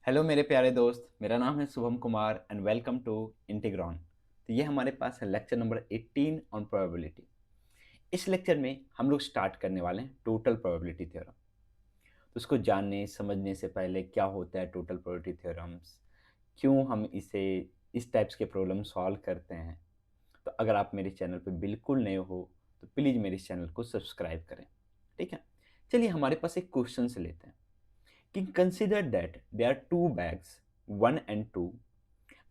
Hello मेरे प्यारे दोस्त, मेरा नाम है Shubham Kumar and welcome to Integron. तो ये हमारे पास है लेक्चर नंबर 18 ऑन प्रोबेबिलिटी। इस लेक्चर में हम लोग स्टार्ट करने वाले हैं टोटल प्रोबेबिलिटी थ्योरम। तो उसको जानने समझने से पहले क्या होता है टोटल प्रोबेबिलिटी थ्योरम्स, क्यों हम इसे इस टाइप्स के प्रॉब्लम सॉल्व करते हैं। तो अगर आप मेरे चैनल पे बिल्कुल नए हो तो प्लीज़ मेरे इस चैनल को सब्सक्राइब करें। ठीक है, चलिए हमारे पास एक क्वेश्चन से लेते हैं कि consider that there are two bags, 1 and 2.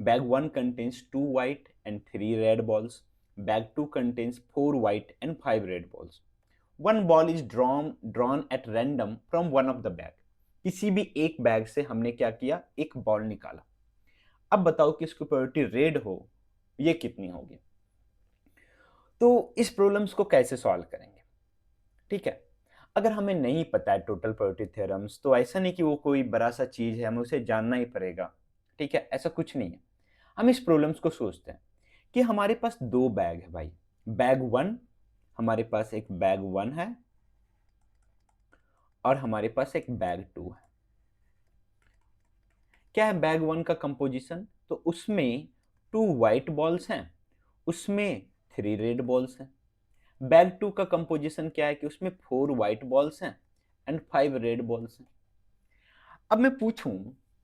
Bag 1 contains 2 white and 3 red balls. Bag 2 contains 4 white and 5 red balls. One ball is drawn at random from one of the bag. किसी भी एक bag से हमने क्या किया, एक ball निकाला। अब बताओ कि इसकी प्रोबेबिलिटी रेड हो, ये कितनी होगी। तो इस प्रॉब्लम्स को कैसे सॉल्व करेंगे। ठीक है, अगर हमें नहीं पता है टोटल प्रोबेबिलिटी थ्योरम्स तो ऐसा नहीं कि वो कोई बड़ा सा चीज है, हमें उसे जानना ही पड़ेगा। ठीक है, ऐसा कुछ नहीं है। हम इस प्रॉब्लम्स को सोचते हैं कि हमारे पास दो बैग है भाई। बैग वन, हमारे पास एक बैग वन है और हमारे पास एक बैग टू है। क्या है बैग वन का कंपोजिशन, तो उसमें 2 व्हाइट बॉल्स हैं, उसमें 3 रेड बॉल्स हैं। बैग टू का कंपोजिशन क्या है कि उसमें 4 व्हाइट बॉल्स हैं एंड 5 रेड बॉल्स हैं। अब मैं पूछूं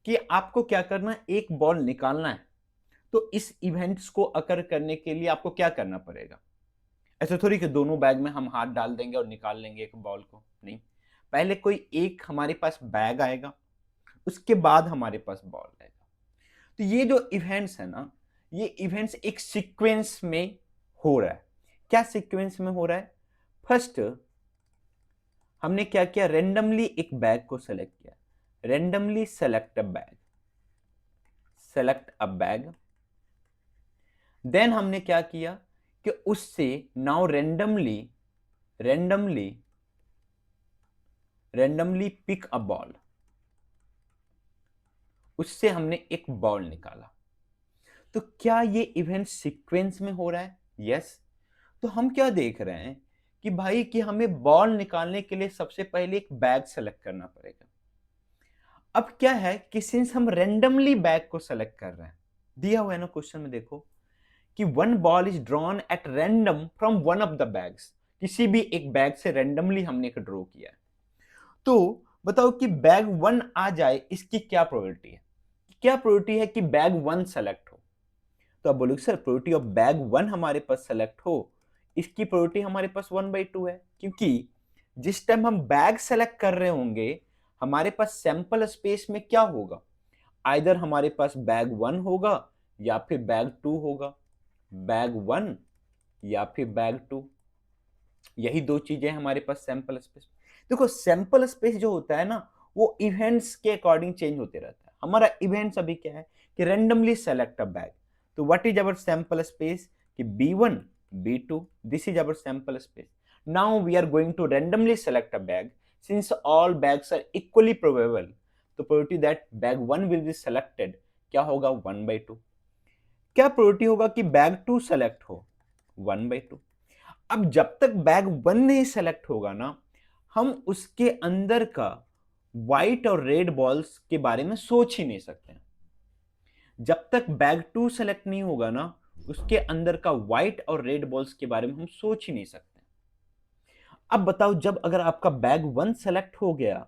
कि आपको क्या करना है, एक बॉल निकालना है, तो इस इवेंट्स को अकर करने के लिए आपको क्या करना पड़ेगा। ऐसे थोड़ी कि दोनों बैग में हम हाथ डाल देंगे और निकाल लेंगे एक बॉल को, नहीं। पहले कोई एक हमारे पास बैग आएगा, उसके बाद हमारे पास बॉल आएगा। तो ये जो इवेंट्स है ना, ये इवेंट्स एक सीक्वेंस में हो रहा है। क्या सीक्वेंस में हो रहा है, फर्स्ट हमने क्या किया, रेंडमली एक बैग को सेलेक्ट किया। Randomly select a bag, select a bag. Then हमने क्या किया कि उससे now randomly randomly randomly pick a ball, उससे हमने एक बॉल निकाला। तो क्या ये इवेंट सीक्वेंस में हो रहा है, यस। तो हम क्या देख रहे हैं कि भाई कि हमें बॉल निकालने के लिए सबसे पहले एक बैग सेलेक्ट करना पड़ेगा। अब क्या है कि सिंस हम रेंडमली बैग को सेलेक्ट कर रहे हैं, दिया हुआ है ना क्वेश्चन में, देखो कि one ball is drawn at random from one of the bags. किसी भी एक बैग से रैंडमली हमने एक ड्रॉ किया है। तो बताओ कि बैग वन आ जाए, इसकी क्या प्रोबेबिलिटी है। क्या प्रोबेबिलिटी है कि बैग वन सेलेक्ट हो। तो आप बोलोगे sir probability of bag one हमारे पास सेलेक्ट हो, इसकी प्रोबेबिलिटी हमारे पास 1/2 है, क्योंकि जिस टाइम हम बैग सेलेक्ट कर रहे होंगे हमारे पास सैंपल स्पेस में क्या होगा, आइदर हमारे पास बैग वन होगा या फिर बैग टू होगा। बैग वन या फिर बैग टू, यही दो चीजें हमारे पास सैंपल स्पेस। देखो सैंपल स्पेस जो होता है ना, वो इवेंट्स के अकॉर्डिंग चेंज होते रहता है। हमारा इवेंट्स अभी क्या है कि रेंडमली सेलेक्ट अ बैग। तो what is our sample space कि B1 B2, this is our sample space. Now we are going to randomly select a bag, since all bags are equally probable, तो probability that bag one will be selected क्या होगा, 1/2। क्या probability होगा कि bag to select हो, 1/2। अब जब तक बैग वन नहीं सेलेक्ट होगा ना, हम उसके अंदर का व्हाइट और रेड बॉल्स के बारे में सोच ही नहीं सकते। जब तक बैग टू सेलेक्ट नहीं होगा ना, उसके अंदर का व्हाइट और रेड बॉल्स के बारे में हम सोच ही नहीं सकते। अब बताओ जब अगर आपका बैग वन सेलेक्ट हो गया,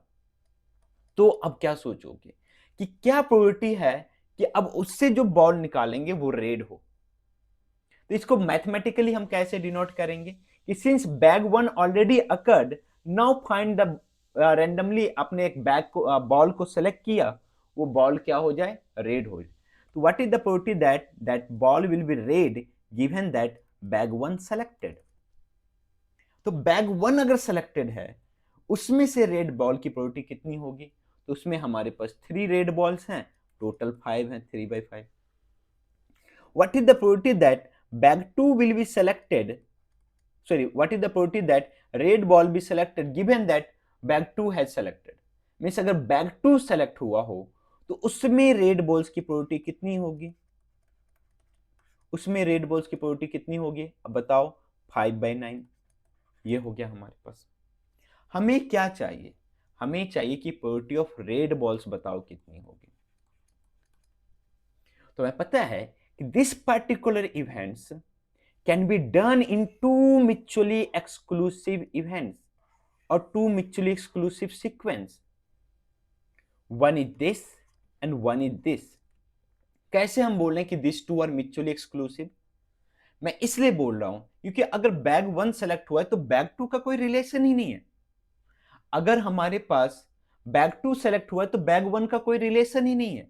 तो अब क्या सोचोगे कि क्या प्रोबेबिलिटी है कि अब उससे जो बॉल निकालेंगे वो रेड हो। तो इसको मैथमेटिकली हम कैसे डिनोट करेंगे कि since bag one already occurred, now find the randomly आपने एक बैग को बॉल को सेलेक्ट किया, वो बॉल क्या हो जाए, रेड हो जाए। तो what is the probability that that ball will be red given that bag one selected. तो बैग वन अगर सेलेक्टेड है, उसमें से रेड बॉल की प्रोबेबिलिटी कितनी होगी, तो उसमें हमारे पास 3 रेड बॉल्स हैं, टोटल 5 हैं, 3/5। What is the probability that bag 2 will be selected, sorry, what is the probability that red ball be selected given that bag 2 has selected। Means अगर bag 2 select हुआ हो तो उसमें रेड बॉल्स की probability कितनी होगी, उसमें रेड बॉल्स की प्रोबेबिलिटी कितनी होगी, अब बताओ, 5/9। ये हो गया हमारे पास। हमें क्या चाहिए, हमें चाहिए कि प्रोबेबिलिटी ऑफ रेड बॉल्स बताओ कितनी होगी। तो हमें पता है कि this particular events can be done in two mutually exclusive events और two mutually exclusive sequence, one is this and one is this. कैसे हम बोल रहे हैं कि this two are mutually exclusive? मैं इसलिए बोल रहा हूं क्योंकि अगर बैग वन सेलेक्ट हुआ है तो बैग टू का कोई रिलेशन ही नहीं है। अगर हमारे पास बैग टू सेलेक्ट हुआ है तो बैग वन का कोई रिलेशन ही नहीं है।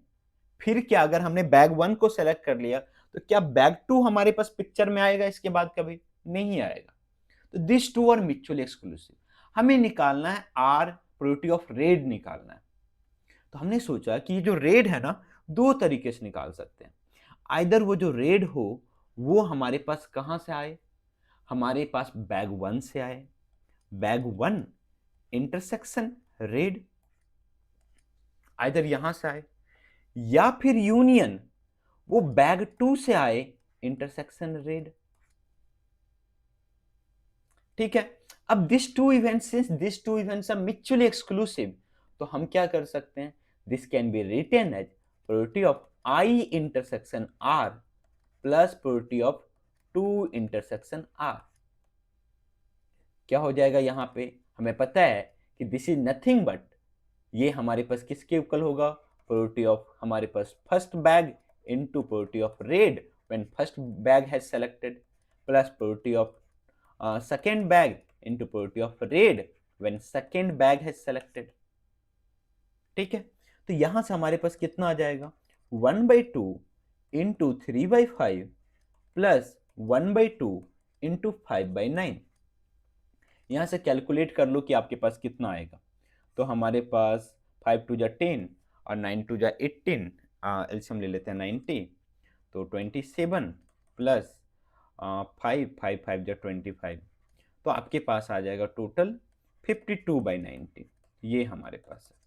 फिर क्या अगर हमने बैग वन को सेलेक्ट कर लिया तो क्या बैग टू हमारे पास पिक्चर में आएगा? इसके बाद कभी नहीं आएगा। तो this two are mutually exclusive. हमें निकालना है आर प्रोबेबिलिटी ऑफ रेड निकालना है। तो हमने सोचा कि ये जो रेड है ना, दो तरीके से निकाल सकते हैं। आइदर वो जो रेड हो वो हमारे पास कहां से आए, हमारे पास बैग वन से आए, bag one intersection red, either यहां से आए, या फिर यूनियन वो बैग टू से आए इंटरसेक्शन रेड। ठीक है। अब this two events, since this two events are mutually exclusive, तो हम क्या कर सकते हैं, this can be written as probability of I intersection R plus probability of two intersection R. क्या हो जाएगा यहां पे, हमें पता है कि दिस इज नथिंग बट, ये हमारे पास किसके इक्वल होगा, प्रोबेबिलिटी ऑफ हमारे पास first bag into probability of red when first bag has selected plus probability of second bag into probability of raid when second bag has selected। ठीक है। तो यहां से हमारे पास कितना आ जाएगा, 1/2 इंटू 3/5 प्लस 1/2 इंटू 5/9। यहां से कैलकुलेट कर लो कि आपके पास कितना आएगा। तो हमारे पास 5 2 जा 10 और 9 2 जा 18, एलसीएम ले लेते हैं 90, तो 27 प्लस 5 5 5 जा 25, तो आपके पास आ जाएगा टोटल 52/90। ये हमारे पास है।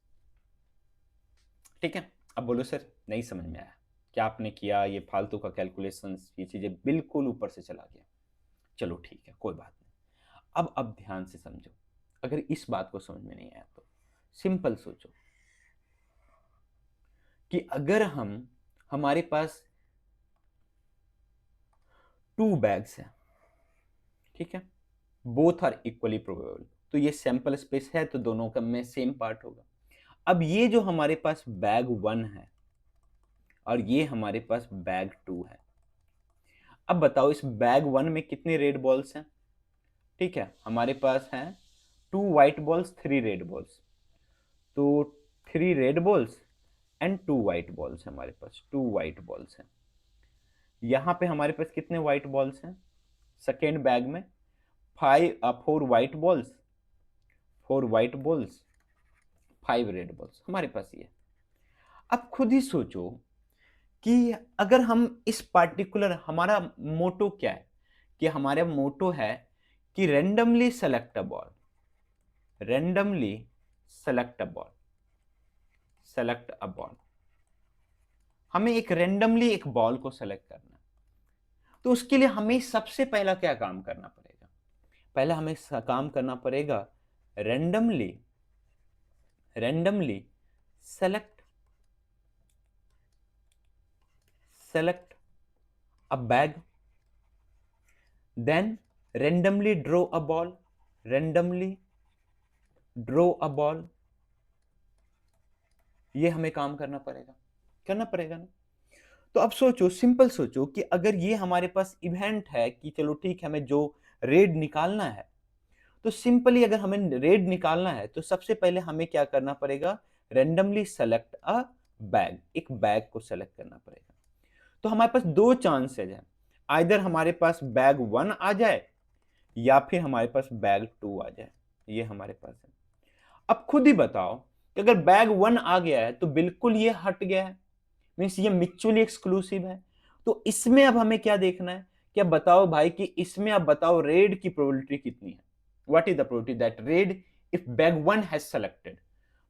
ठीक है। अब बोलो सर नहीं समझ में आया, क्या आपने किया ये फालतू का कैलकुलेशंस, ये चीजें बिल्कुल ऊपर से चला गया। चलो ठीक है, कोई बात नहीं। अब ध्यान से समझो, अगर इस बात को समझ में नहीं आया तो सिंपल सोचो कि अगर हमारे पास 2 बैग्स हैं, ठीक है, बोथ आर इक्वली प्रोबेबल, तो ये सैंपल स्पेस है तो दोनों का में सेम पार्ट होगा। अब ये जो हमारे पास बैग 1 है और ये हमारे पास बैग 2 है, अब बताओ इस बैग 1 में कितने रेड बॉल्स हैं? ठीक है, हमारे पास हैं 2 व्हाइट बॉल्स 3 रेड बॉल्स, तो 3 red balls and 2 white balls है, हमारे पास 2 व्हाइट बॉल्स हैं। यहां पे हमारे पास कितने व्हाइट बॉल्स हैं सेकेंड बैग में, 4 white balls, 4 white balls, 5 red balls हमारे पास ये। अब खुद ही सोचो कि अगर हम इस पार्टिकुलर, हमारा मोटो क्या है, कि हमारा मोटो है कि randomly select a ball, randomly select a ball, select a ball, हमें एक रैंडमली एक बॉल को सेलेक्ट करना है। तो उसके लिए हमें सबसे पहला क्या काम करना पड़ेगा, पहला हमें काम करना पड़ेगा randomly, randomly select, select a bag, then randomly draw a ball, randomly draw a ball। ये हमें काम करना पड़ेगा ना। तो अब सोचो, सिंपल सोचो कि अगर ये हमारे पास इवेंट है कि चलो ठीक है हमें जो रेड निकालना है, तो सिंपली अगर हमें रेड निकालना है तो सबसे पहले हमें क्या करना पड़ेगा, रैंडमली सेलेक्ट अ बैग, एक बैग को सेलेक्ट करना पड़ेगा। तो हमारे पास 2 चांसेज हैं, आइदर हमारे पास बैग 1 आ जाए या फिर हमारे पास बैग 2 आ जाए, ये हमारे पास है। अब खुद ही बताओ कि अगर बैग 1 आ गया है तो बिल्कुल ये हट गया है, मींस ये म्यूचुअली एक्सक्लूसिव है। तो इसमें अब हमें क्या देखना है, क्या बताओ भाई कि इसमें अब बताओ रेड की प्रोबेबिलिटी कितनी है, what is the probability that red if bag 1 has selected.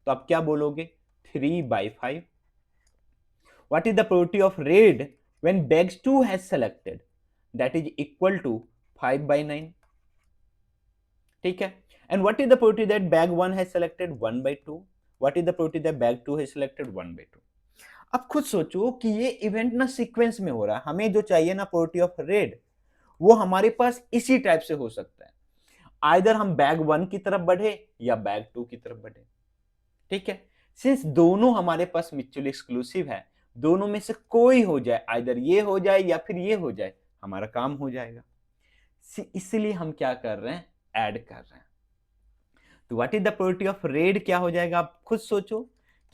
तो आप क्या बोलोगे, 3/5। What is the probability of raid when bags 2 has selected? That is equal to 5/9। ठीक है। And what is the probability that bag 1 has selected? 1/2। What is the probability that bag 2 has selected? 1/2। अब खुद सोचो कि ये event ना sequence में हो रहा है, हमें जो चाहिए ना प्रोबेबिलिटी ऑफ रेड, वो हमारे पास इसी टाइप से हो सकता है, आइदर हम बैग 1 की तरफ बढ़े या बैग 2 की तरफ बढ़े। ठीक है, सिंस दोनों हमारे पास म्यूचुअली एक्सक्लूसिव है, दोनों में से कोई हो जाए, आइदर ये हो जाए या फिर ये हो जाए, हमारा काम हो जाएगा। इसलिए हम क्या कर रहे हैं, ऐड कर रहे हैं। तो what is the probability of red क्या हो जाएगा, आप खुद सोचो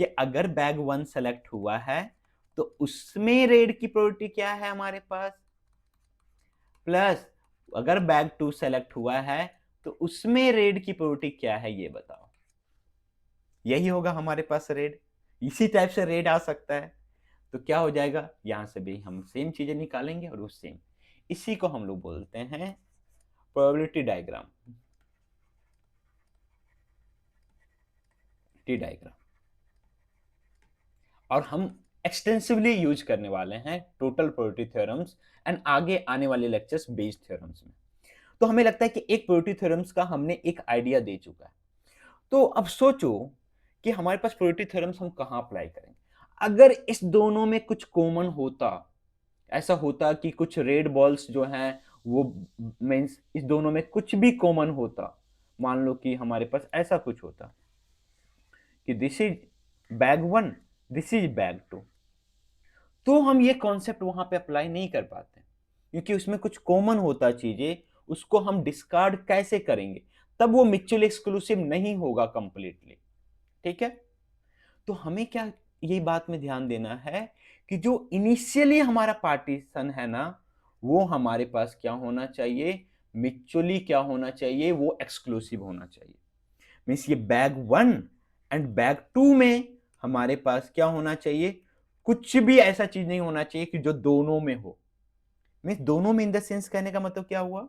कि अगर बैग 1 सेलेक्ट हुआ है तो उसमें रेड की प्रोबेबिलिटी क्या है हमारे पास, प्लस अगर बैग 2 सेलेक्ट हुआ है तो उसमें रेड की प्रोबेबिलिटी क्या है, ये बताओ। यही होगा हमारे पास रेड, इसी टाइप से रेड आ सकता है। तो क्या हो जाएगा, यहां से भी हम सेम चीजें निकालेंगे और उस सेम, इसी को हम लोग बोलते हैं प्रोबेबिलिटी डायग्राम, टी डायग्राम। और हम एक्सटेंसिवली यूज करने वाले हैं टोटल प्रोबेबिलिटी थ्योरम्स एंड आगे आने वाले लेक्चर्स बेस्ड थ्योरम्स में। तो हमें लगता है कि एक प्रोबेबिलिटी थ्योरम्स का हमने एक आइडिया दे चुका है। तो अब सोचो कि हमारे पास प्रोबेबिलिटी थ्योरम्स हम कहां अप्लाई करेंगे। अगर इस दोनों में कुछ कॉमन होता, ऐसा होता कि कुछ रेड बॉल्स जो हैं वो मींस इस दोनों में कुछ भी कॉमन होता, मान लो कि हमारे पास ऐसा कुछ होता कि this is bag 1, this is bag 2, तो हम ये कॉन्सेप्ट वहां पे अप्लाई नहीं कर पाते क्योंकि उसमें कुछ कॉमन होता चीजें, उसको हम डिस्कार्ड कैसे करेंगे, तब वो म्यूचुअली एक्सक्लूसिव नहीं होगा कंप्लीटली। ठीक है, तो हमें क्या ये बात में ध्यान देना है कि जो इनिशियली हमारा पार्टीशन है ना, वो हमारे पास क्या होना चाहिए, म्यूचुअली क्या होना चाहिए, वो एक्सक्लूसिव होना चाहिए। मीन्स ये बैग 1 एंड बैग 2 में हमारे पास क्या होना चाहिए, कुछ भी ऐसा चीज नहीं होना चाहिए कि जो दोनों में हो। मीन्स दोनों में इन द सेंस कहने का मतलब क्या हुआ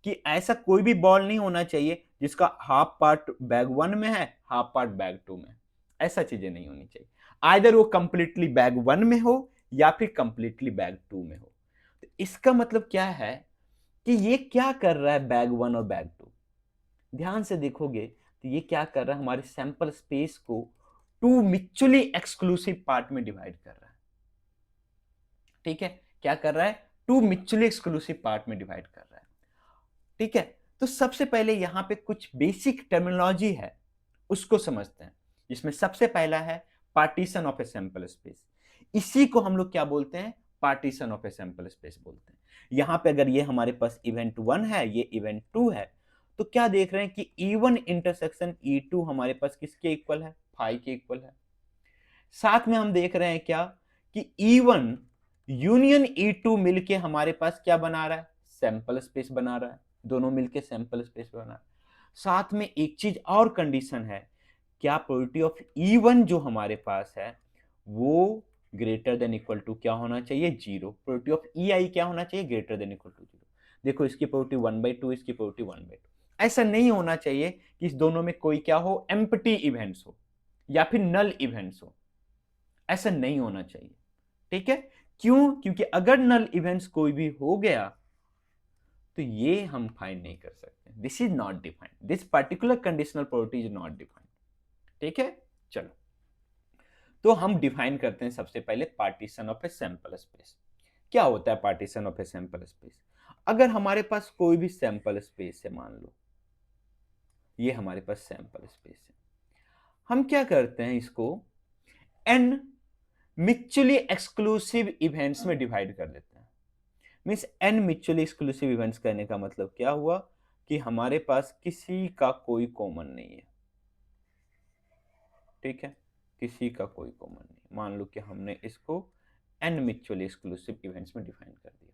कि ऐसा कोई भी बॉल नहीं होना चाहिए जिसका हाफ पार्ट बैग 1 में है, हाफ पार्ट बैग 2 में, ऐसा चीजें नहीं होनी चाहिए। आइदर वो कंप्लीटली बैग 1 में हो या फिर कंप्लीटली बैग 2 में हो। तो इसका मतलब क्या है कि ये क्या कर रहा है बैग 1 और बैग 2, ध्यान से देखोगे तो ये क्या कर रहा है, हमारे सैंपल स्पेस को टू म्यूचुअली एक्सक्लूसिव पार्ट में डिवाइड कर रहा है। ठीक है, क्या कर रहा है, टू म्यूचुअली एक्सक्लूसिव पार्ट में डिवाइड कर रहा है। ठीक है, तो सबसे पहले यहां पे कुछ बेसिक टर्मिनोलॉजी है, उसको समझते हैं। जिसमें सबसे पहला है partition of a sample space. इसी को हम लोग क्या बोलते हैं, partition of a sample space बोलते हैं। यहां पे अगर ये हमारे पास इवेंट 1 है, ये इवेंट 2 है, तो क्या देख रहे हैं कि E1 इंटरसेक्शन E2 हमारे पास किसके इक्वल है, फाई के इक्वल है। साथ में हम देख रहे हैं क्या कि E1 यूनियन E2 मिलके हमारे पास क्या बना रहा है, सैंपल स्पेस बना रहा है, दोनों मिलके सैंपल स्पेस बना रहा है। साथ में एक चीज और कंडीशन है, क्या प्रोबेबिलिटी ऑफ E1 जो हमारे पास है वो ग्रेटर देन इक्वल टू क्या होना चाहिए, 0। प्रोबेबिलिटी ऑफ EI क्या होना चाहिए, ग्रेटर देन इक्वल टू 0। देखो इसकी प्रोबेबिलिटी 1/2, इसकी प्रोबेबिलिटी 1/2। ऐसा नहीं होना चाहिए कि इस दोनों में कोई क्या हो, एम्प्टी इवेंट्स हो या फिर नल इवेंट्स हो, ऐसा नहीं होना चाहिए। ठीक है, क्यों, क्योंकि अगर नल इवेंट्स कोई भी हो गया तो ये हम फाइंड नहीं कर सकते, this is not defined, this particular conditional probability is not defined. ठीक है, चलो तो हम डिफाइन करते हैं सबसे पहले partition of a sample space. क्या होता है partition of a sample space, अगर हमारे पास कोई भी सैंपल स्पेस है, मान लो ये हमारे पास सैंपल स्पेस है, हम क्या करते हैं इसको एन म्यूचुअली एक्सक्लूसिव इवेंट्स में डिवाइड कर देते हैं। Means n mutually exclusive events करने का मतलब क्या हुआ कि हमारे पास किसी का कोई कॉमन नहीं है। ठीक है, किसी का कोई कॉमन नहीं, मान लो कि हमने इसको एन म्यूचुअली एक्सक्लूसिव इवेंट्स में डिफाइन कर दिया।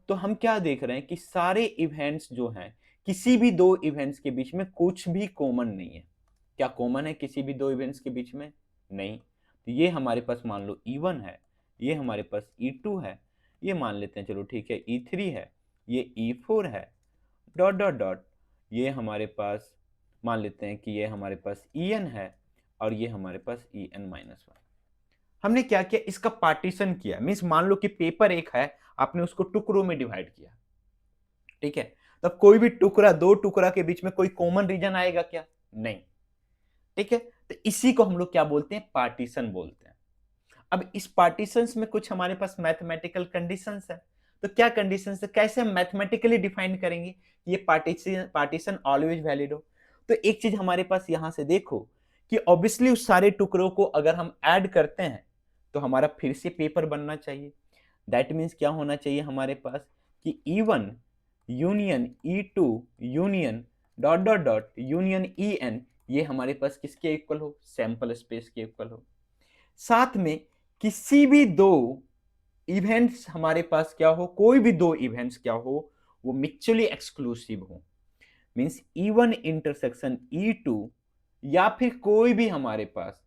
तो हम क्या देख रहे हैं कि सारे इवेंट्स जो हैं, किसी भी दो इवेंट्स के बीच में कुछ भी कॉमन नहीं है। क्या कॉमन है किसी भी दो इवेंट्स के बीच में, नहीं। तो ये हमारे पास मान लो E1 है, ये हमारे पास E2 है, ये मान लेते हैं चलो ठीक है E3 है, ये E4 है, डॉट डॉट डॉट, ये हमारे पास मान लेते हैं कि ये हमारे पास En है और ये हमारे पास En-1। हमने क्या किया, इसका पार्टीशन किया। मींस मान लो कि पेपर एक है, आपने उसको टुकड़ों में डिवाइड किया। ठीक है, तब कोई भी टुकड़ा, दो टुकड़ा के बीच में कोई कॉमन रीजन आएगा क्या, नहीं। ठीक है, तो इसी को हम लोग क्या बोलते हैं, पार्टीशन बोलते हैं। अब इस पार्टीशंस में कुछ हमारे पास मैथमेटिकल कंडीशंस है, तो क्या कंडीशंस है, कैसे हम मैथमेटिकली डिफाइन करेंगे ये पार्टीशन ऑलवेज वैलिड हो। तो एक चीज हमारे पास यहां से देखो कि ऑब्वियसली उस सारे टुकड़ों को अगर हम ऐड करते हैं तो हमारा फिर से पेपर बनना चाहिए। दैट मीन्स क्या होना चाहिए हमारे पास कि E1 union E2 union dot dot dot union En ये हमारे पास किसके इक्वल हो, सैंपल स्पेस के इक्वल हो। साथ में किसी भी दो इवेंट्स हमारे पास क्या हो, कोई भी दो इवेंट्स क्या हो, वो म्यूचुअली एक्सक्लूसिव हो। मींस E1 इंटरसेक्शन E2 या फिर कोई भी हमारे पास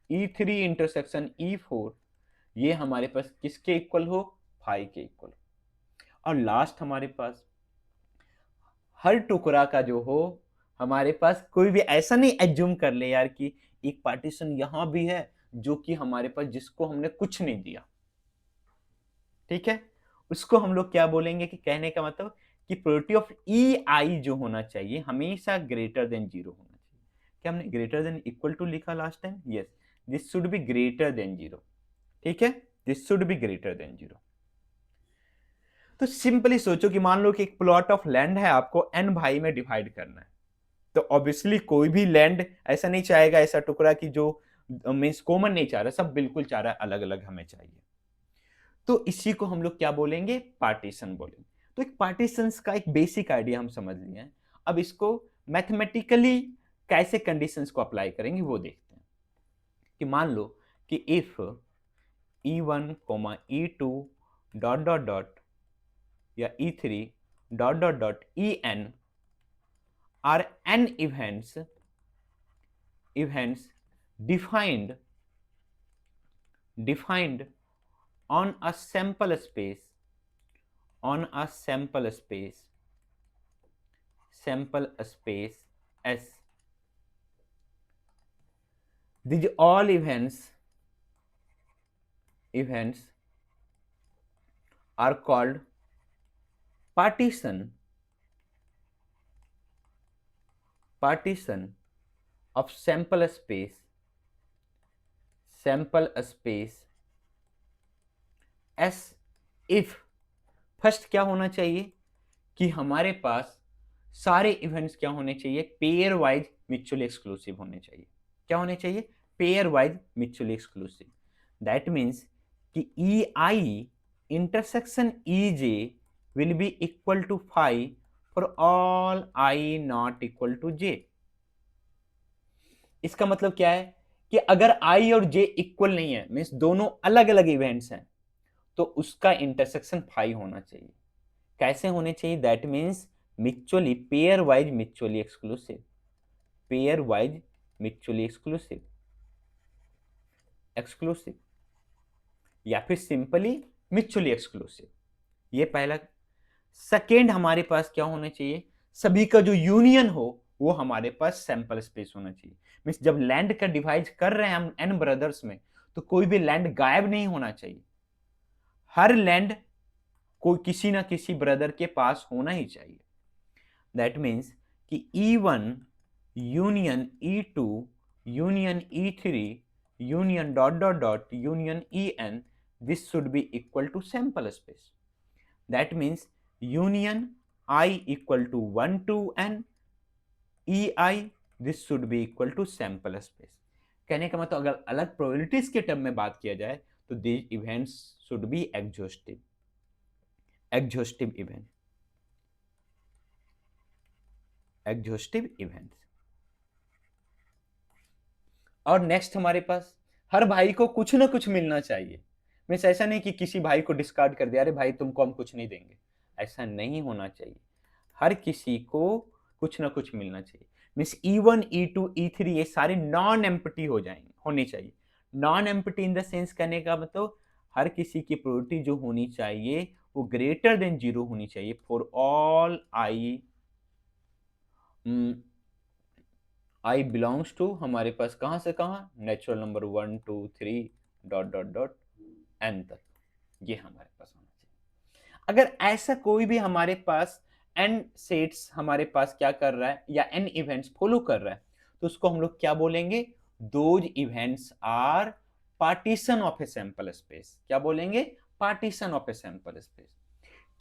E3 इंटरसेक्शन E4 ये हमारे पास किसके इक्वल हो, फाई के इक्वल। और लास्ट हमारे पास हर टुकड़ा का जो हो हमारे पास कोई भी ऐसा नहीं एज्यूम कर ले यार कि एक पार्टीशन यहां भी है जो कि हमारे पास जिसको हमने कुछ नहीं दिया, ठीक है, उसको हम लोग क्या बोलेंगे कि कहने का मतलब कि प्रोबेबिलिटी ऑफ EI जो होना चाहिए हमेशा ग्रेटर देन 0 होना चाहिए। क्या हमने ग्रेटर देन इक्वल टू लिखा last time, yes, this should be greater than 0, ठीक है, this should be greater than 0। तो सिंपली सोचो कि मान लो कि एक प्लॉट ऑफ लैंड है, आपको n भाई में डिवाइड करना है, तो ऑब्वियसली कोई भी लैंड ऐसा नहीं चाहेगा, ऐसा टुकड़ा कि जो मीन्स कॉमन नहीं चाह रहा, सब बिल्कुल चाह रहा है अलग अलग हमें चाहिए। तो इसी को हम लोग क्या बोलेंगे, पार्टीशन बोलेंगे। तो एक पार्टीशंस का एक बेसिक आइडिया हम समझ लिए हैं। अब इसको मैथमेटिकली कैसे कंडीशंस को अप्लाई करेंगे वो देखते हैं। कि मान लो कि if E1, E2 dot dot dot या E3 dot dot dot En are n events defined on a sample space S. These all events are called partition of sample space S if first क्या होना चाहिए कि हमारे पास सारे events क्या होने चाहिए, पेयर वाइज म्यूचुअली एक्सक्लूसिव होने चाहिए। क्या होने चाहिए, pairwise mutually exclusive. That means कि EI intersection EJ will be equal to phi for all I not equal to J। इसका मतलब क्या है कि अगर I और J इक्वल नहीं है, मीन्स दोनों अलग अलग इवेंट्स हैं, तो उसका इंटरसेक्शन फाई होना चाहिए। कैसे होने चाहिए, that means mutually pair wise mutually exclusive, या फिर सिंपली म्यूचुअली एक्सक्लूसिव। ये पहला। सेकेंड हमारे पास क्या होना चाहिए, सभी का जो यूनियन हो वो हमारे पास सैंपल स्पेस होना चाहिए। मीन्स जब लैंड का डिवाइड कर रहे हैं हम n ब्रदर्स में, तो कोई भी लैंड गायब नहीं होना चाहिए, हर लैंड कोई किसी ना किसी ब्रदर के पास होना ही चाहिए। दैट मीन्स कि E1 union E2 union E3 union dot dot dot union En, this should be equal to sample space. That means union I equal to 1 to n EI, this should be equal to sample space. कहने का मतलब अगर अलग probabilities के term में बात किया जाए तो these events should B exhaustive events. और नेक्स्ट हमारे पास हर भाई को कुछ ना कुछ मिलना चाहिए। मीन्स ऐसा नहीं कि किसी भाई को डिस्कार्ड कर दिया, अरे भाई तुमको हम कुछ नहीं देंगे, ऐसा नहीं होना चाहिए। हर किसी को कुछ ना कुछ मिलना चाहिए। मीन्स E1 E2 E3 ये सारे नॉन एम्प्टी होने चाहिए। Non empty in the sense कहने का मतलब हर किसी की प्रोबेबिलिटी जो होनी चाहिए वो ग्रेटर देन 0 होनी चाहिए for all I belongs to हमारे पास कहां से कहां, natural number 1 2 3 dot dot dot n तक, ये हमारे पास होना चाहिए। अगर ऐसा कोई भी हमारे पास n सेट्स हमारे पास क्या कर रहा है या n इवेंट्स फॉलो कर रहा है, तो उसको हम लोग क्या बोलेंगे, those events are partition of a sample space. क्या बोलेंगे? Partition of a sample space.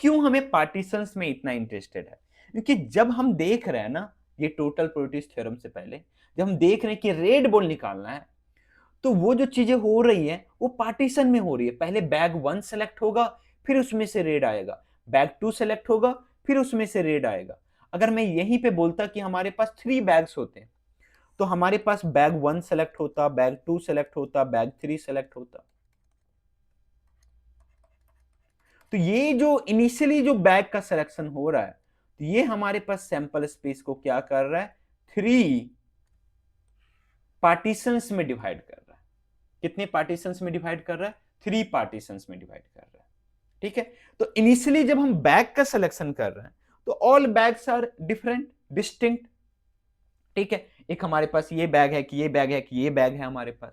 क्यों हमें पार्टीशंस में इतना इंटरेस्टेड है? क्योंकि जब हम देख रहे हैं ना, ये टोटल प्रोबेबिलिटी थ्योरम से पहले जब हम देख रहे हैं कि रेड बॉल निकालना है, तो वो जो चीजें हो रही हैं वो पार्टीशन में हो रही है। पहले बैग 1 सेलेक्ट होगा, फिर उसमें से रेड आएगा, बैग 2 सेलेक्ट होगा, फिर उसमें से रेड आएगा। अगर मैं यहीं पे बोलता कि हमारे पास 3 बैग्स होते हैं, तो हमारे पास बैग 1 सेलेक्ट होता, बैग 2 सेलेक्ट होता, बैग 3 सेलेक्ट होता। तो ये जो इनिशियली जो बैग का सिलेक्शन हो रहा है, तो ये हमारे पास सैंपल स्पेस को क्या कर रहा है? 3 पार्टीशंस में डिवाइड कर रहा है। कितने पार्टीशंस में डिवाइड कर रहा है? 3 पार्टीशंस में डिवाइड कर रहा है। ठीक है, तो इनिशियली जब हम बैग का सिलेक्शन कर रहे हैं, तो all bags are different, distinct. ठीक है, एक हमारे पास ये बैग है कि ये बैग है कि ये बैग है हमारे पास।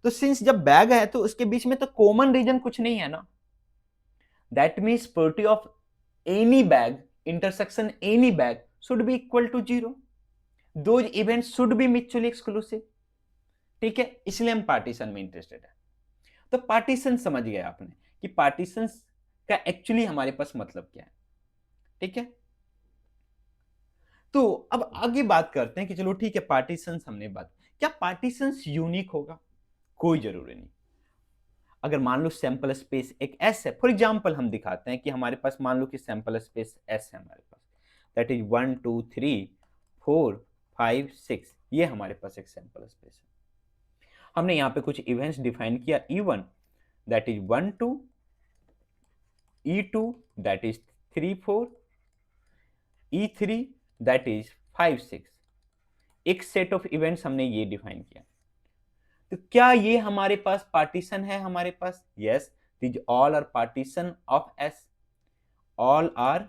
तो सिंस जब बैग है तो उसके बीच में तो कॉमन रीजन कुछ नहीं है ना। That means probability of any bag intersection any bag should be equal to 0। Those events should be mutually exclusive. ठीक है, इसलिए हम पार्टीशन में इंटरेस्टेड है। तो पार्टीशन समझ गए आपने कि पार्टीशन का एक्चुअली हमारे पास मतलब क्या है। ठीक है, तो अब आगे बात करते हैं कि चलो ठीक है, पार्टीशंस हमने बात, क्या पार्टीशंस यूनिक होगा? कोई जरूरी नहीं। अगर मान लो सैंपल स्पेस एक एस है, फॉर एग्जांपल हम दिखाते हैं कि हमारे पास मान लो कि सैंपल स्पेस एस है हमारे पास, दैट इज 1 2 3 4 5 6, ये हमारे पास एक सैंपल स्पेस है। हमने यहां पे कुछ इवेंट्स डिफाइन किया, E1 that is 1 2, E2 that is 3 4, E3 that is 5 6। एक सेट ऑफ इवेंट्स हमने ये डिफाइन किया। तो क्या ये हमारे पास पार्टीशन है? हमारे पास yes, these all are partition of S, all are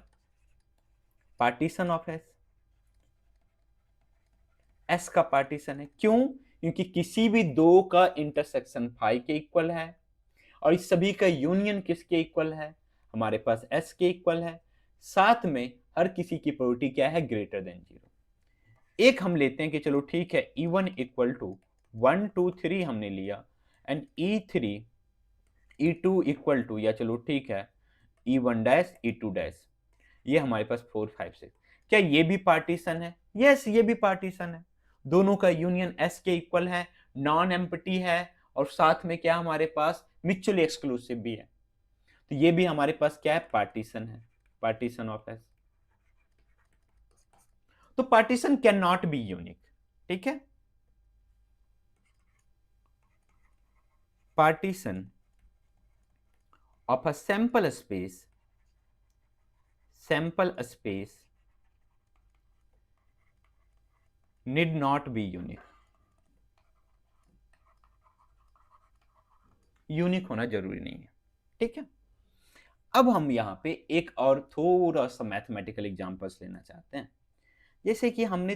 partition of S. S का पार्टीशन है, क्यों? क्योंकि किसी भी दो का इंटरसेक्शन फाई के इक्वल है, और इस सभी का यूनियन किसके इक्वल है? हमारे पास एस के इक्वल है। साथ में हर किसी की प्रोबेबिलिटी क्या है? Greater than 0। एक हम लेते हैं कि चलो ठीक है, E1 इक्वल टू 1 2 3 हमने लिया, and E3 E2 equal to, या चलो ठीक है E1 डैश E2 डैश, ये हमारे पास 4 5 6। क्या ये भी पार्टीशन है? यस, ये भी पार्टीशन है। दोनों का यूनियन एस के इक्वल है, नॉन एम्प्टी है, और साथ में क्या हमारे पास म्यूचुअली एक्सक्लूसिव भी है। तो ये भी हमारे पास क्या है? पार्टीशन है, पार्टीशन ऑफ एस। तो partition can not be unique. ठीक है, partition of a sample space need not be unique। Unique होना जरूरी नहीं है। ठीक है, अब हम यहां पे एक और थोड़ा सा मैथमेटिकल एग्जांपल्स लेना चाहते हैं। जैसे कि हमने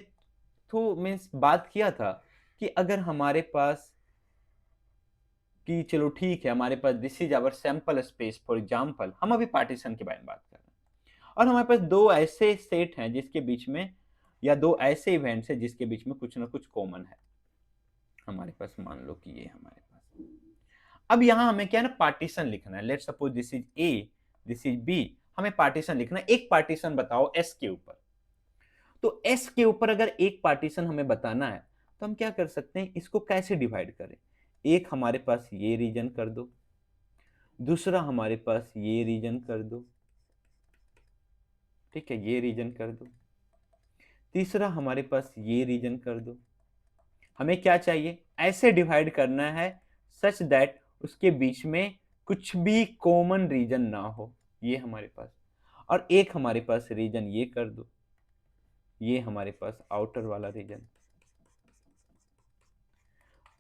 तो मीन्स बात किया था कि अगर हमारे पास कि चलो ठीक है, हमारे पास this is our sample space, for example हम अभी पार्टीशन के बारे में बात कर रहे हैं, और हमारे पास दो ऐसे सेट हैं जिसके बीच में, या दो ऐसे इवेंट्स हैं जिसके बीच में कुछ ना कुछ कॉमन है। हमारे पास मान लो कि ये हमारे पास, अब यहां हमें क्या है ना, पार्टीशन लिखना है। Let suppose this is A, this is B, हमें पार्टीशन लिखना है। एक पार्टीशन बताओ एस के ऊपर। तो एस के ऊपर अगर एक पार्टीशन हमें बताना है, तो हम क्या कर सकते हैं, इसको कैसे डिवाइड करें? एक हमारे पास ये रीजन कर दो, दूसरा हमारे पास ये रीजन कर दो, ठीक है, ये रीजन कर दो, तीसरा हमारे पास ये रीजन कर दो। हमें क्या चाहिए? ऐसे डिवाइड करना है सच दैट उसके बीच में कुछ भी कॉमन रीजन ना हो, ये हमारे पास। और एक हमारे पास रीजन ये कर दो, ये हमारे पास आउटर वाला रीजन।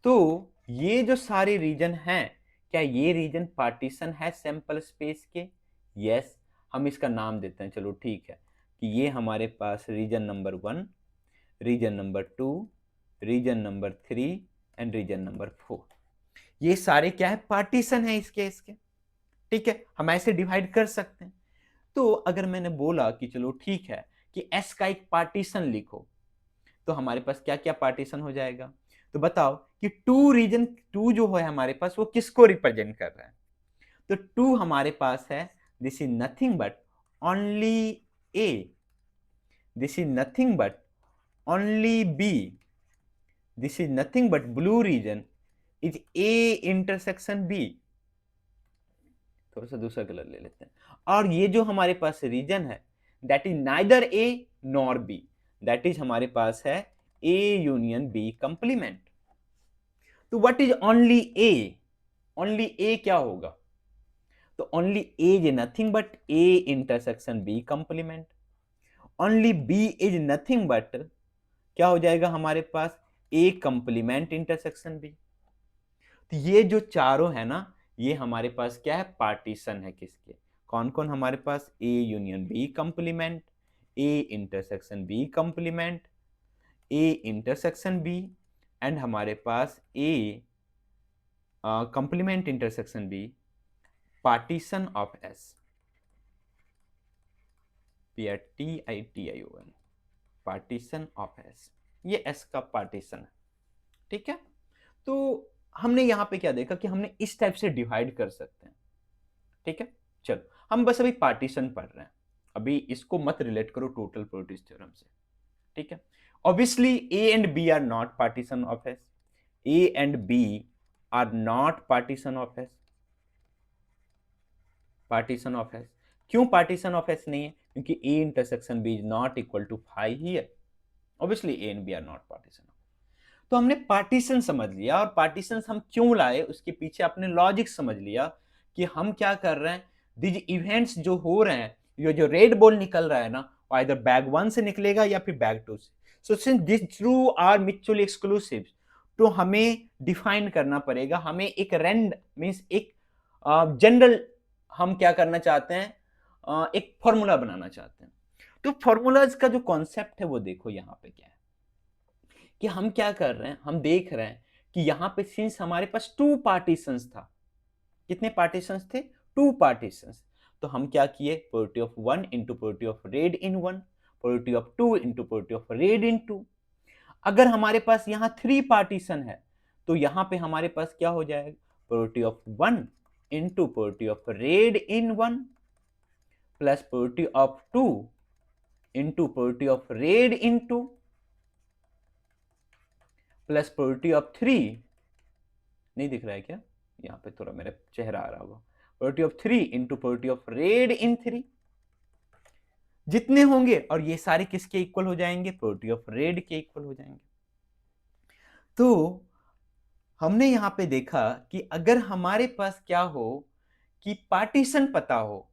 तो ये जो सारे रीजन हैं, क्या ये रीजन पार्टीशन है सैंपल स्पेस के? यस, हम इसका नाम देते हैं, चलो ठीक है, कि ये हमारे पास region number 1, region number 2, region number 3 and region number 4। ये सारे क्या है? पार्टीशन है इसके इसके। ठीक है, हम ऐसे डिवाइड कर सकते हैं। तो अगर मैंने बोला कि चलो ठीक है कि एस का एक पार्टीशन लिखो, तो हमारे पास क्या क्या पार्टीशन हो जाएगा? तो बताओ कि कि टू जो है हमारे पास वो किसको रिप्रेजेंट कर रहा है। तो टू हमारे पास है, this is nothing but only A, this is nothing but only B, this is nothing but blue region is A intersection B. थोड़ा सा दूसरा कलर ले लेते हैं। और ये जो हमारे पास रीजन है that is neither A nor B, that is हमारे पास है ए यूनियन बी कंप्लीमेंट। तो what is only A, only A क्या होगा, तो only A is nothing but A intersection B complement, only B is nothing but क्या हो जाएगा हमारे पास ए कंप्लीमेंट इंटरसेक्शन बी। तो ये जो चारों है ना, ये हमारे पास क्या है, पार्टीशन है किसके, कौन कौन हमारे पास, A union B complement, A intersection B complement, A intersection B, and हमारे पास A complement intersection B, partition of S, PARTITION, partition of S, ये एस का पार्टीशन है। ठीक है, तो हमने यहां पे क्या देखा कि हमने इस टाइप से डिवाइड कर सकते हैं। ठीक है, चलो हम बस अभी पार्टीशन पढ़ रहे हैं, अभी इसको मत रिलेट करो टोटल प्रोपर्टीज थ्योरम से। ठीक है, obviously A and B are not partition of S, A and B are not partition of S, partition of S. क्यों पार्टीशन ऑफ एस नहीं है, क्योंकि A intersection B is not equal to phi here, obviously A and B are not partition. तो हमने partition समझ लिया, और partition हम क्यों लाए उसके पीछे अपने लॉजिक समझ लिया कि हम क्या कर रहे हैं, दीज इवेंट्स जो हो रहे हैं, ये जो रेड बॉल निकल रहा है ना, वो इधर बैग 1 से निकलेगा या फिर बैग 2 से। So since this two are mutually exclusive, तो हमें डिफाइन करना पड़ेगा, हमें एक रेंड मींस एक जनरल हम क्या करना चाहते हैं, एक फॉर्मूला बनाना चाहते हैं। तो फॉर्मूलाज का जो कॉन्सेप्ट है वो देखो यहाँ पे क्या है, कि हम क्या कर रहे हैं, हम देख रहे हैं कि यहां पे सिंस हमारे पास टू पार्टीशंस था, कितने पार्टीशंस थे, टू पार्टीशंस, तो हम क्या किए, probability of 1 into probability of red in 1, probability of 2 into probability of red in 2। अगर हमारे पास यहां 3 पार्टीशन है, तो यहां पे हमारे पास क्या हो जाएगा, probability of 1 into probability of red in 1 plus probability of 2 into probability of red in 2 plus probability of 3, नहीं दिख रहा है क्या, यहाँ पे थोड़ा मेरा चेहरा आ रहा होगा, probability of 3 into probability of red in 3, जितने होंगे और ये सारे किसके इक्वल हो जाएंगे, प्रोबेबिलिटी ऑफ रेड के इक्वल हो जाएंगे। तो हमने यहां पे देखा कि अगर हमारे पास क्या हो कि पार्टीशन पता हो,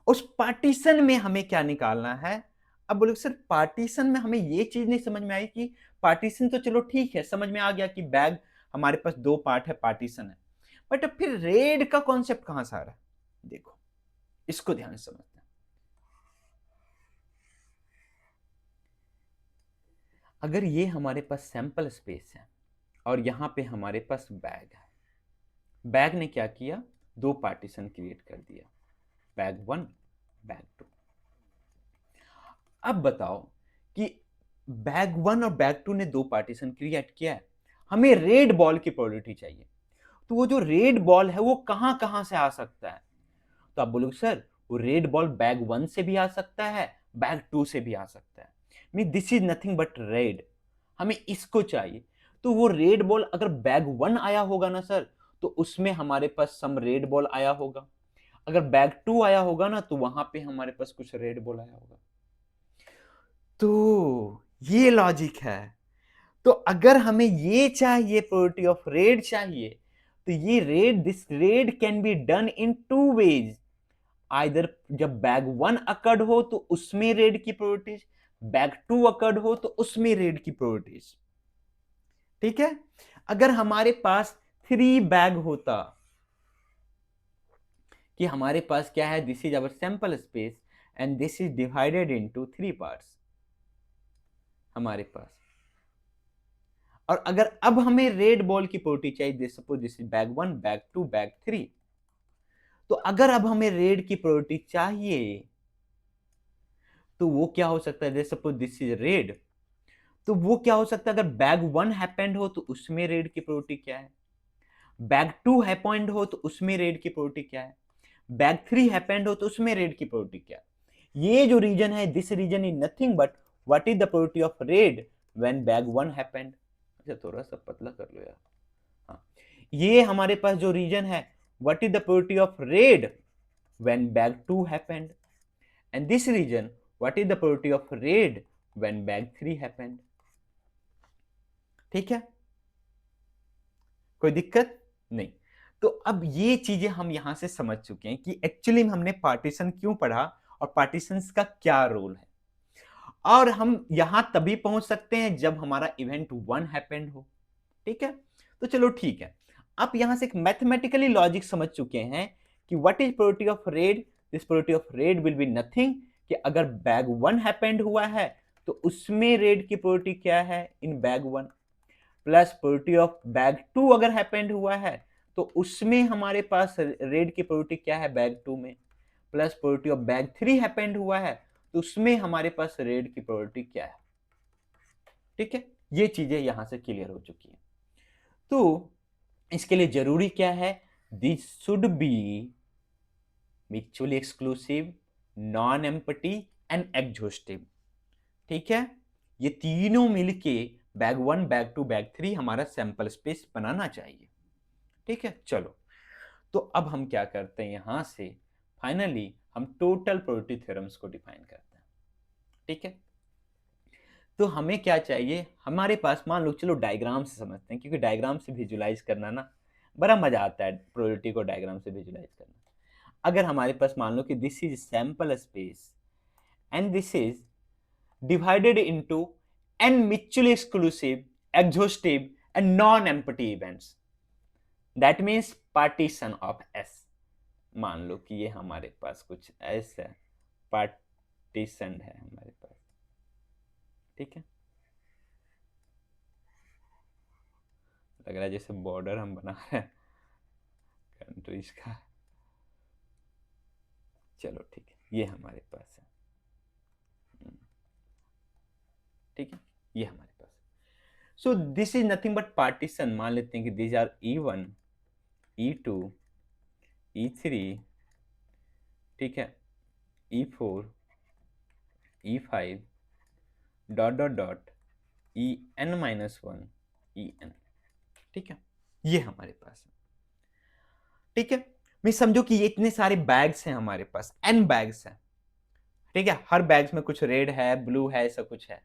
उस पार्टीशन में हमें क्या निकालना है। अब बोलो सर पार्टीशन में हमें ये चीज नहीं समझ में आई कि पार्टीशन तो चलो ठीक है, समझ में आ गया कि बैग हमारे पास 2 पार्ट है, पार्टीशन है, बट अब फिर रेड का कॉन्सेप्ट कहां से आ रहा है, देखो इसको ध्यान से समझते हैं। अगर ये हमारे पास सैंपल स्पेस है और यहां पे हमारे पास बैग है, बैग ने क्या किया, 2 पार्टीशन क्रिएट कर दिया, बैग 1 बैग 2। अब बताओ कि बैग 1 और बैग 2 ने 2 पार्टीशन क्रिएट किया है, हमें रेड बॉल की प्रोबेबिलिटी चाहिए, तो वो जो रेड बॉल है वो कहां कहां से आ सकता है, तो आप बोलोगे सर वो रेड बॉल बैग 1 से भी आ सकता है, बैग 2 से भी आ सकता है, mean this is nothing but red, हमें इसको चाहिए। तो वो रेड बॉल अगर बैग 1 आया होगा ना सर, तो उसमें हमारे पास सम रेड बॉल आया होगा, अगर बैग 2 आया होगा ना, तो वहां पे हमारे पास कुछ रेड बॉल आया होगा। तो ये लॉजिक है। तो अगर हमें ये चाहिए, प्रोबेबिलिटी ऑफ रेड चाहिए, तो ये red, this red can be done in 2 ways, either जब बैग 1 अकर्ड हो तो उसमें रेड की प्रोबेबिलिटीज, बैग 2 अकर्ड हो तो उसमें रेड की प्रोबेबिलिटीज। ठीक है, अगर हमारे पास 3 बैग होता, कि हमारे पास क्या है, this is our sample space and this is divided into 3 parts हमारे पास, और अगर अब हमें रेड बॉल की प्रोबेबिलिटी चाहिए, suppose this is bag 1 bag 2 bag 3, तो अगर अब हमें रेड की प्रोबेबिलिटी चाहिए, तो वो क्या हो सकता है, सपोज दिस इज रेड, तो वो क्या हो सकता है, अगर बैग 1 हैपेंड हो तो उसमें रेड की प्रोबेबिलिटी क्या है, बैग 2 हैपेंड हो तो उसमें रेड की प्रोबेबिलिटी क्या है, बैग 3 हैपेंड हो तो उसमें रेड की प्रोबेबिलिटी क्या है। ये जो रीजन है, this region is nothing but what is the probability of red when bag 1 happened. अच्छा थोड़ा सा पतला कर लो यार। हाँ, ये हमारे पास जो रीजन है, what is the probability of red when bag 2 happened, and this region what is the probability of red when bag 3 happened. ठीक है, कोई दिक्कत नहीं। तो अब ये चीजें हम यहां से समझ चुके हैं कि एक्चुअली हमने पार्टीशन क्यों पढ़ा और पार्टीशंस का क्या रोल है, और हम यहां तभी पहुंच सकते हैं जब हमारा इवेंट 1 हैपेंड हो। ठीक है, तो चलो ठीक है, आप यहां से एक मैथमेटिकली लॉजिक समझ चुके हैं कि what is probability of red, this probability of red will be nothing, कि अगर बैग 1 हैपेंड हुआ है तो उसमें रेड की प्रोबेबिलिटी क्या है इन bag 1, plus probability of bag 2 अगर हैपेंड हुआ है तो उसमें हमारे पास रेड की प्रोबेबिलिटी क्या है बैग 2 में, plus probability of bag 3 happened हुआ है तो उसमें हमारे पास रेड की प्रोबेबिलिटी क्या है। ठीक है, ये चीजें यहां से क्लियर हो चुकी है। तो इसके लिए जरूरी क्या है, this should be mutually exclusive, non empty and exhaustive. ठीक है, ये तीनों मिलके बैग 1 बैग 2 बैग 3 हमारा सैंपल स्पेस बनाना चाहिए। ठीक है, चलो तो अब हम क्या करते हैं, यहां से फाइनली हम टोटल प्रोबेबिलिटी थ्योरम्स को डिफाइन करते हैं। ठीक है, तो हमें क्या चाहिए, हमारे पास मान लो, चलो डायग्राम से समझते हैं, क्योंकि डायग्राम से विजुलाइज करना ना बड़ा मजा आता है, प्रोबेबिलिटी को डायग्राम से विजुलाइज करना। अगर हमारे पास मान लो कि this is sample space and this is divided into n mutually exclusive, exhaustive and non-empty events, that means partition of S। मान लो कि ये हमारे पास कुछ ऐसा पार्टीशन है हमारे पास। ठीक है, लग रहा है जैसे बॉर्डर हम बना रहे हैं कंट्रीज का। चलो ठीक है, ये हमारे पास है। ठीक है, ये हमारे पास, so this is nothing but partition. मान लेते हैं कि this are E1 E2 E3, ठीक है, E4 E5 dot dot dot En-1 En। ठीक है, ये हमारे पास है। ठीक है, मैं समझो कि ये इतने सारे बैग्स हैं हमारे पास, N बैग्स हैं। ठीक है, हर बैग्स में कुछ रेड है, ब्लू है, ऐसा कुछ है।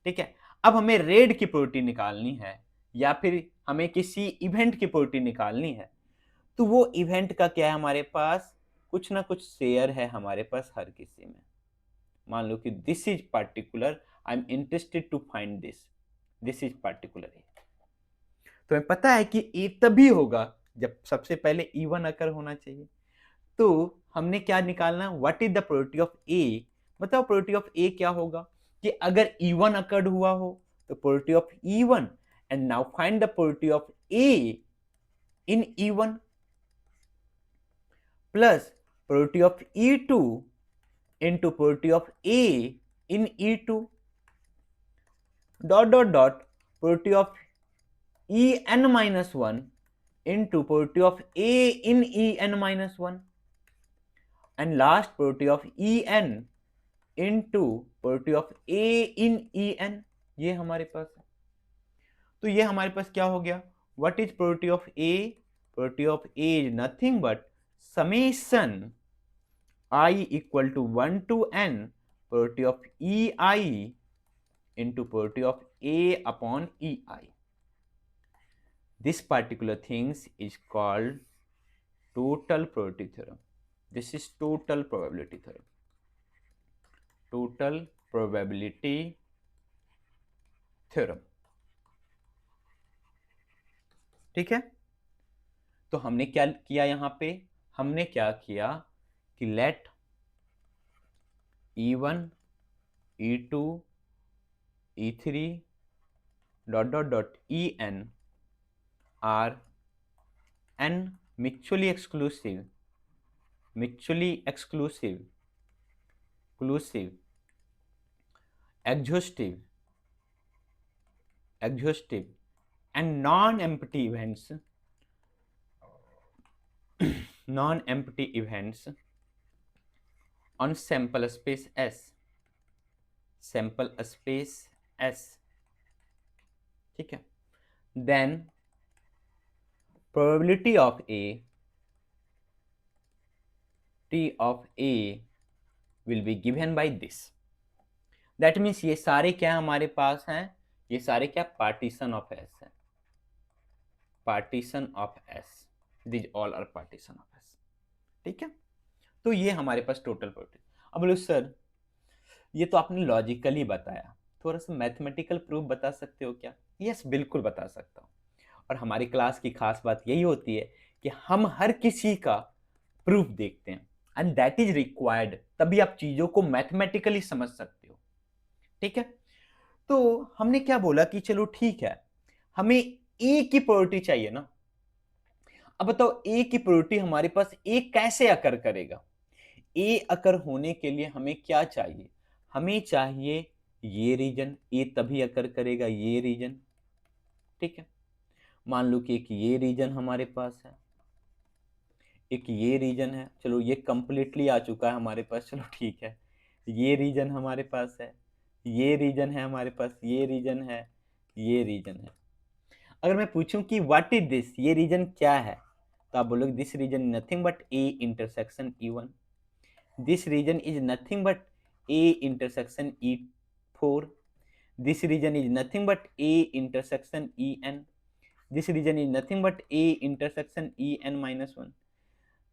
ठीक है, अब हमें रेड की प्रोबेबिलिटी निकालनी है या फिर हमें किसी इवेंट की प्रोबेबिलिटी निकालनी है, तो वो इवेंट का क्या है, हमारे पास कुछ ना कुछ शेयर है हमारे पास हर किसी में। मान लो कि this is particular, I am interested to find this is particular. तो हमें पता है कि ए तभी होगा जब सबसे पहले E1 अकर होना चाहिए। तो हमने क्या निकालना, what is the probability of A. बताओ प्रोबेबिलिटी ऑफ ए क्या होगा, कि अगर E1 अकर्ड हुआ हो तो probability of E1, and now find the probability of A in E1 plus probability of E2 into probability of A in E2 dot dot dot probability of En-1 into probability of A in En-1 and last probability of En into probability of A in En। ये हमारे पास है। तो ये हमारे पास क्या हो गया, what is probability of A, probability of A is nothing but summation I equal to 1 to n probability of EI into probability of A upon EI. This particular things is called total probability theorem. This is total probability theorem. Total probability theorem. ठीक है, तो हमने क्या किया, यहां पे हमने क्या किया कि late E1 E2 E3 dot dot dot En are n mutually exclusive exhaustive exhaustive and non-empty events non-empty events on sample space S, sample space S, ठीक है, then probability of A T of A will be given by this. That means ये सारे क्या हमारे पास हैं, ये सारे क्या पार्टीशन ऑफ एस है, partition of S, these all are partition of S, ठीक है। तो ये हमारे पास टोटल प्रोबेबिलिटी। अब बोलो सर ये तो आपने लॉजिकली बताया, थोड़ा सा मैथमेटिकल प्रूफ बता सकते हो क्या? यस, बिल्कुल बता सकता हूँ। और हमारी क्लास की खास बात यही होती है कि हम हर किसी का प्रूफ देखते हैं, एंड दैट इज रिक्वायर्ड, तभी आप चीजों को मैथमेटिकली समझ सकते हो, ठीक है। तो हमने क्या बोला कि चलो ठीक है, हमें ए की प्रोबेबिलिटी चाहिए ना। अब बताओ ए की प्रोबेबिलिटी हमारे पास ए कैसे अकर करेगा? ए अकर होने के लिए हमें क्या चाहिए? हमें चाहिए ये रीजन, ए तभी अकर करेगा ये रीजन, ठीक है। मान लो कि एक ये रीजन हमारे पास है, एक ये रीजन है, चलो ये कंप्लीटली आ चुका है हमारे पास, चलो ठीक है। ये रीजन हमारे पास है, ये रीजन है हमारे पास, ये रीजन है, ये रीजन है। अगर मैं पूछूं कि व्हाट इज दिस, ये रीजन क्या है, तो आप बोलोगे this region nothing but A intersection E1, this region is nothing but A intersection E4, this region is nothing but A intersection En, this region is nothing but A intersection En-1,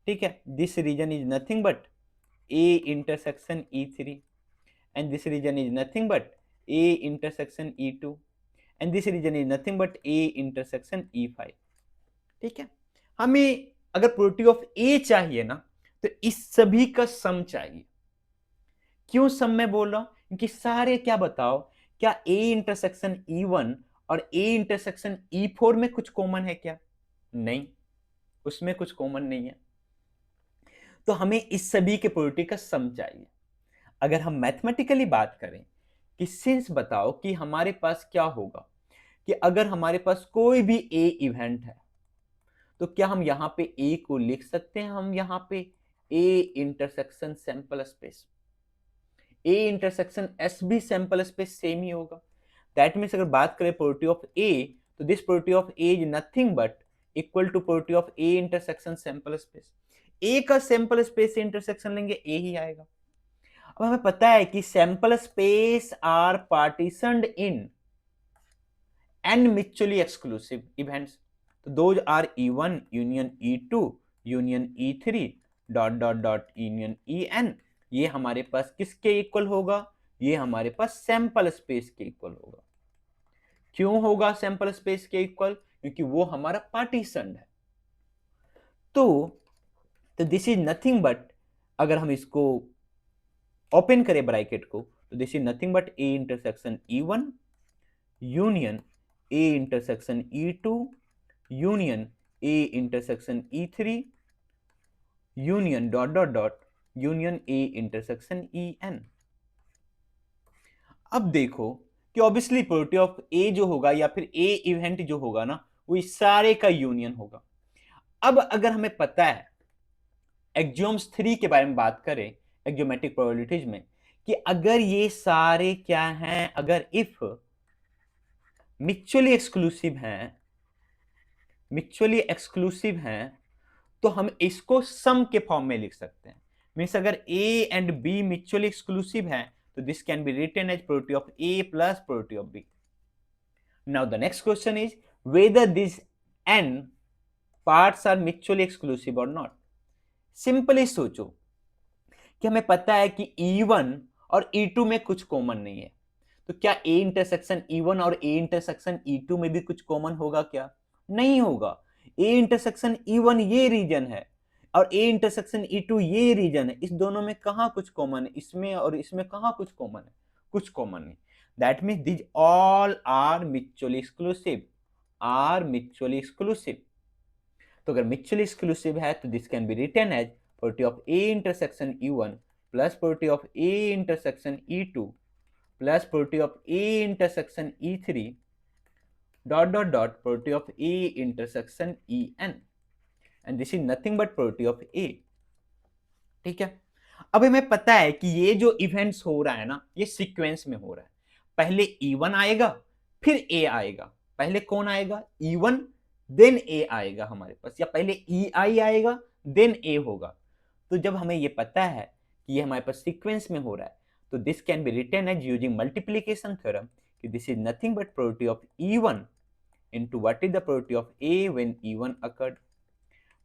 ठीक है। This region is nothing but A intersection E3, and this region is nothing but A intersection E2, and this region is nothing but A intersection E5, ठीक है। हमें अगर probability of ए चाहिए ना, तो इस सभी का सम चाहिए। क्यों सम में बोल रहा हूं? क्योंकि सारे क्या बताओ, क्या ए इंटरसेक्शन E1 और ए इंटरसेक्शन E4 में कुछ कॉमन है क्या? नहीं, उसमें कुछ कॉमन नहीं है। तो हमें इस सभी के प्रोबेबिलिटी का सम चाहिए। अगर हम मैथमेटिकली बात करें कि सिंस बताओ कि हमारे पास क्या होगा कि अगर हमारे पास कोई भी ए इवेंट है, तो क्या हम यहां पे ए को लिख सकते हैं, हम यहां पे ए intersection sample space, A intersection S भी सैंपल स्पेस सेम ही होगा। दैट मीन्स अगर बात करें प्रोबेबिलिटी ऑफ ए, तो this probability of A is nothing but equal to probability of A intersection sample space. A का सैंपल स्पेस से intersection लेंगे ए ही आएगा। अब हमें पता है कि sample space are partitioned in n mutually exclusive events, तो those are E1 union E2 union E3 dot dot dot union En। ये हमारे पास किसके इक्वल होगा? ये हमारे पास सैंपल स्पेस के इक्वल होगा। क्यों होगा सैंपल स्पेस के इक्वल? क्योंकि वो हमारा पार्टीशन है। तो दिस इज नथिंग बट, अगर हम इसको ओपन करें ब्रैकेट को, तो this is nothing but A intersection E1 union A intersection E2 union A intersection E3 union dot dot dot union A intersection En। अब देखो कि ऑब्वियसली प्रोबेबिलिटी ऑफ ए जो होगा या फिर ए इवेंट जो होगा ना, वो इस सारे का यूनियन होगा। अब अगर हमें पता है एक्सियोम्स 3 के बारे में बात करें एक्सियोमेट्रिक प्रोबेबिलिटीज में, कि अगर ये सारे क्या हैं, अगर इफ म्यूचुअली एक्सक्लूसिव हैं, म्यूचुअली एक्सक्लूसिव हैं, तो हम इसको सम के फॉर्म में लिख सकते हैं। मीन्स अगर A and B mutually exclusive हैं, तो this can be written as probability of A plus probability of B. Now the next question is whether this n parts are mutually exclusive और not. Simply सोचो कि हमें पता है कि E1 और E2 में कुछ कॉमन नहीं है, तो क्या ए इंटरसेक्शन E1 और ए इंटरसेक्शन E2 में भी कुछ कॉमन होगा क्या? नहीं होगा। ए इंटरसेक्शन E1 ये रीजन है और ए इंटरसेक्शन E2 ये रीजन है, इस दोनों में कहां कुछ कॉमन है? इसमें और इसमें कहां कुछ कॉमन है? कुछ कॉमन नहीं। That means this all are mutually exclusive, are mutually exclusive. तो अगर म्यूचुअली एक्सक्लूसिव है, तो this can be written as probability of A intersection E1 plus probability of A intersection E2 plus probability of A intersection E3 dot dot dot probability of A intersection En, and this is nothing but probability of A. ठीक है, अब हमें पता है कि ये जो events हो रहा है ना, ये सीक्वेंस में हो रहा है। पहले E1 आएगा, फिर A आएगा। पहले कौन आएगा? E1, देन A आएगा हमारे पास, या पहले EI आएगा देन A होगा। तो जब हमें ये पता है कि ये हमारे पास सीक्वेंस में हो रहा है, तो this can be written as using multiplication theorem कि this is nothing but probability of E1 into what is the probability of A when E1 occurred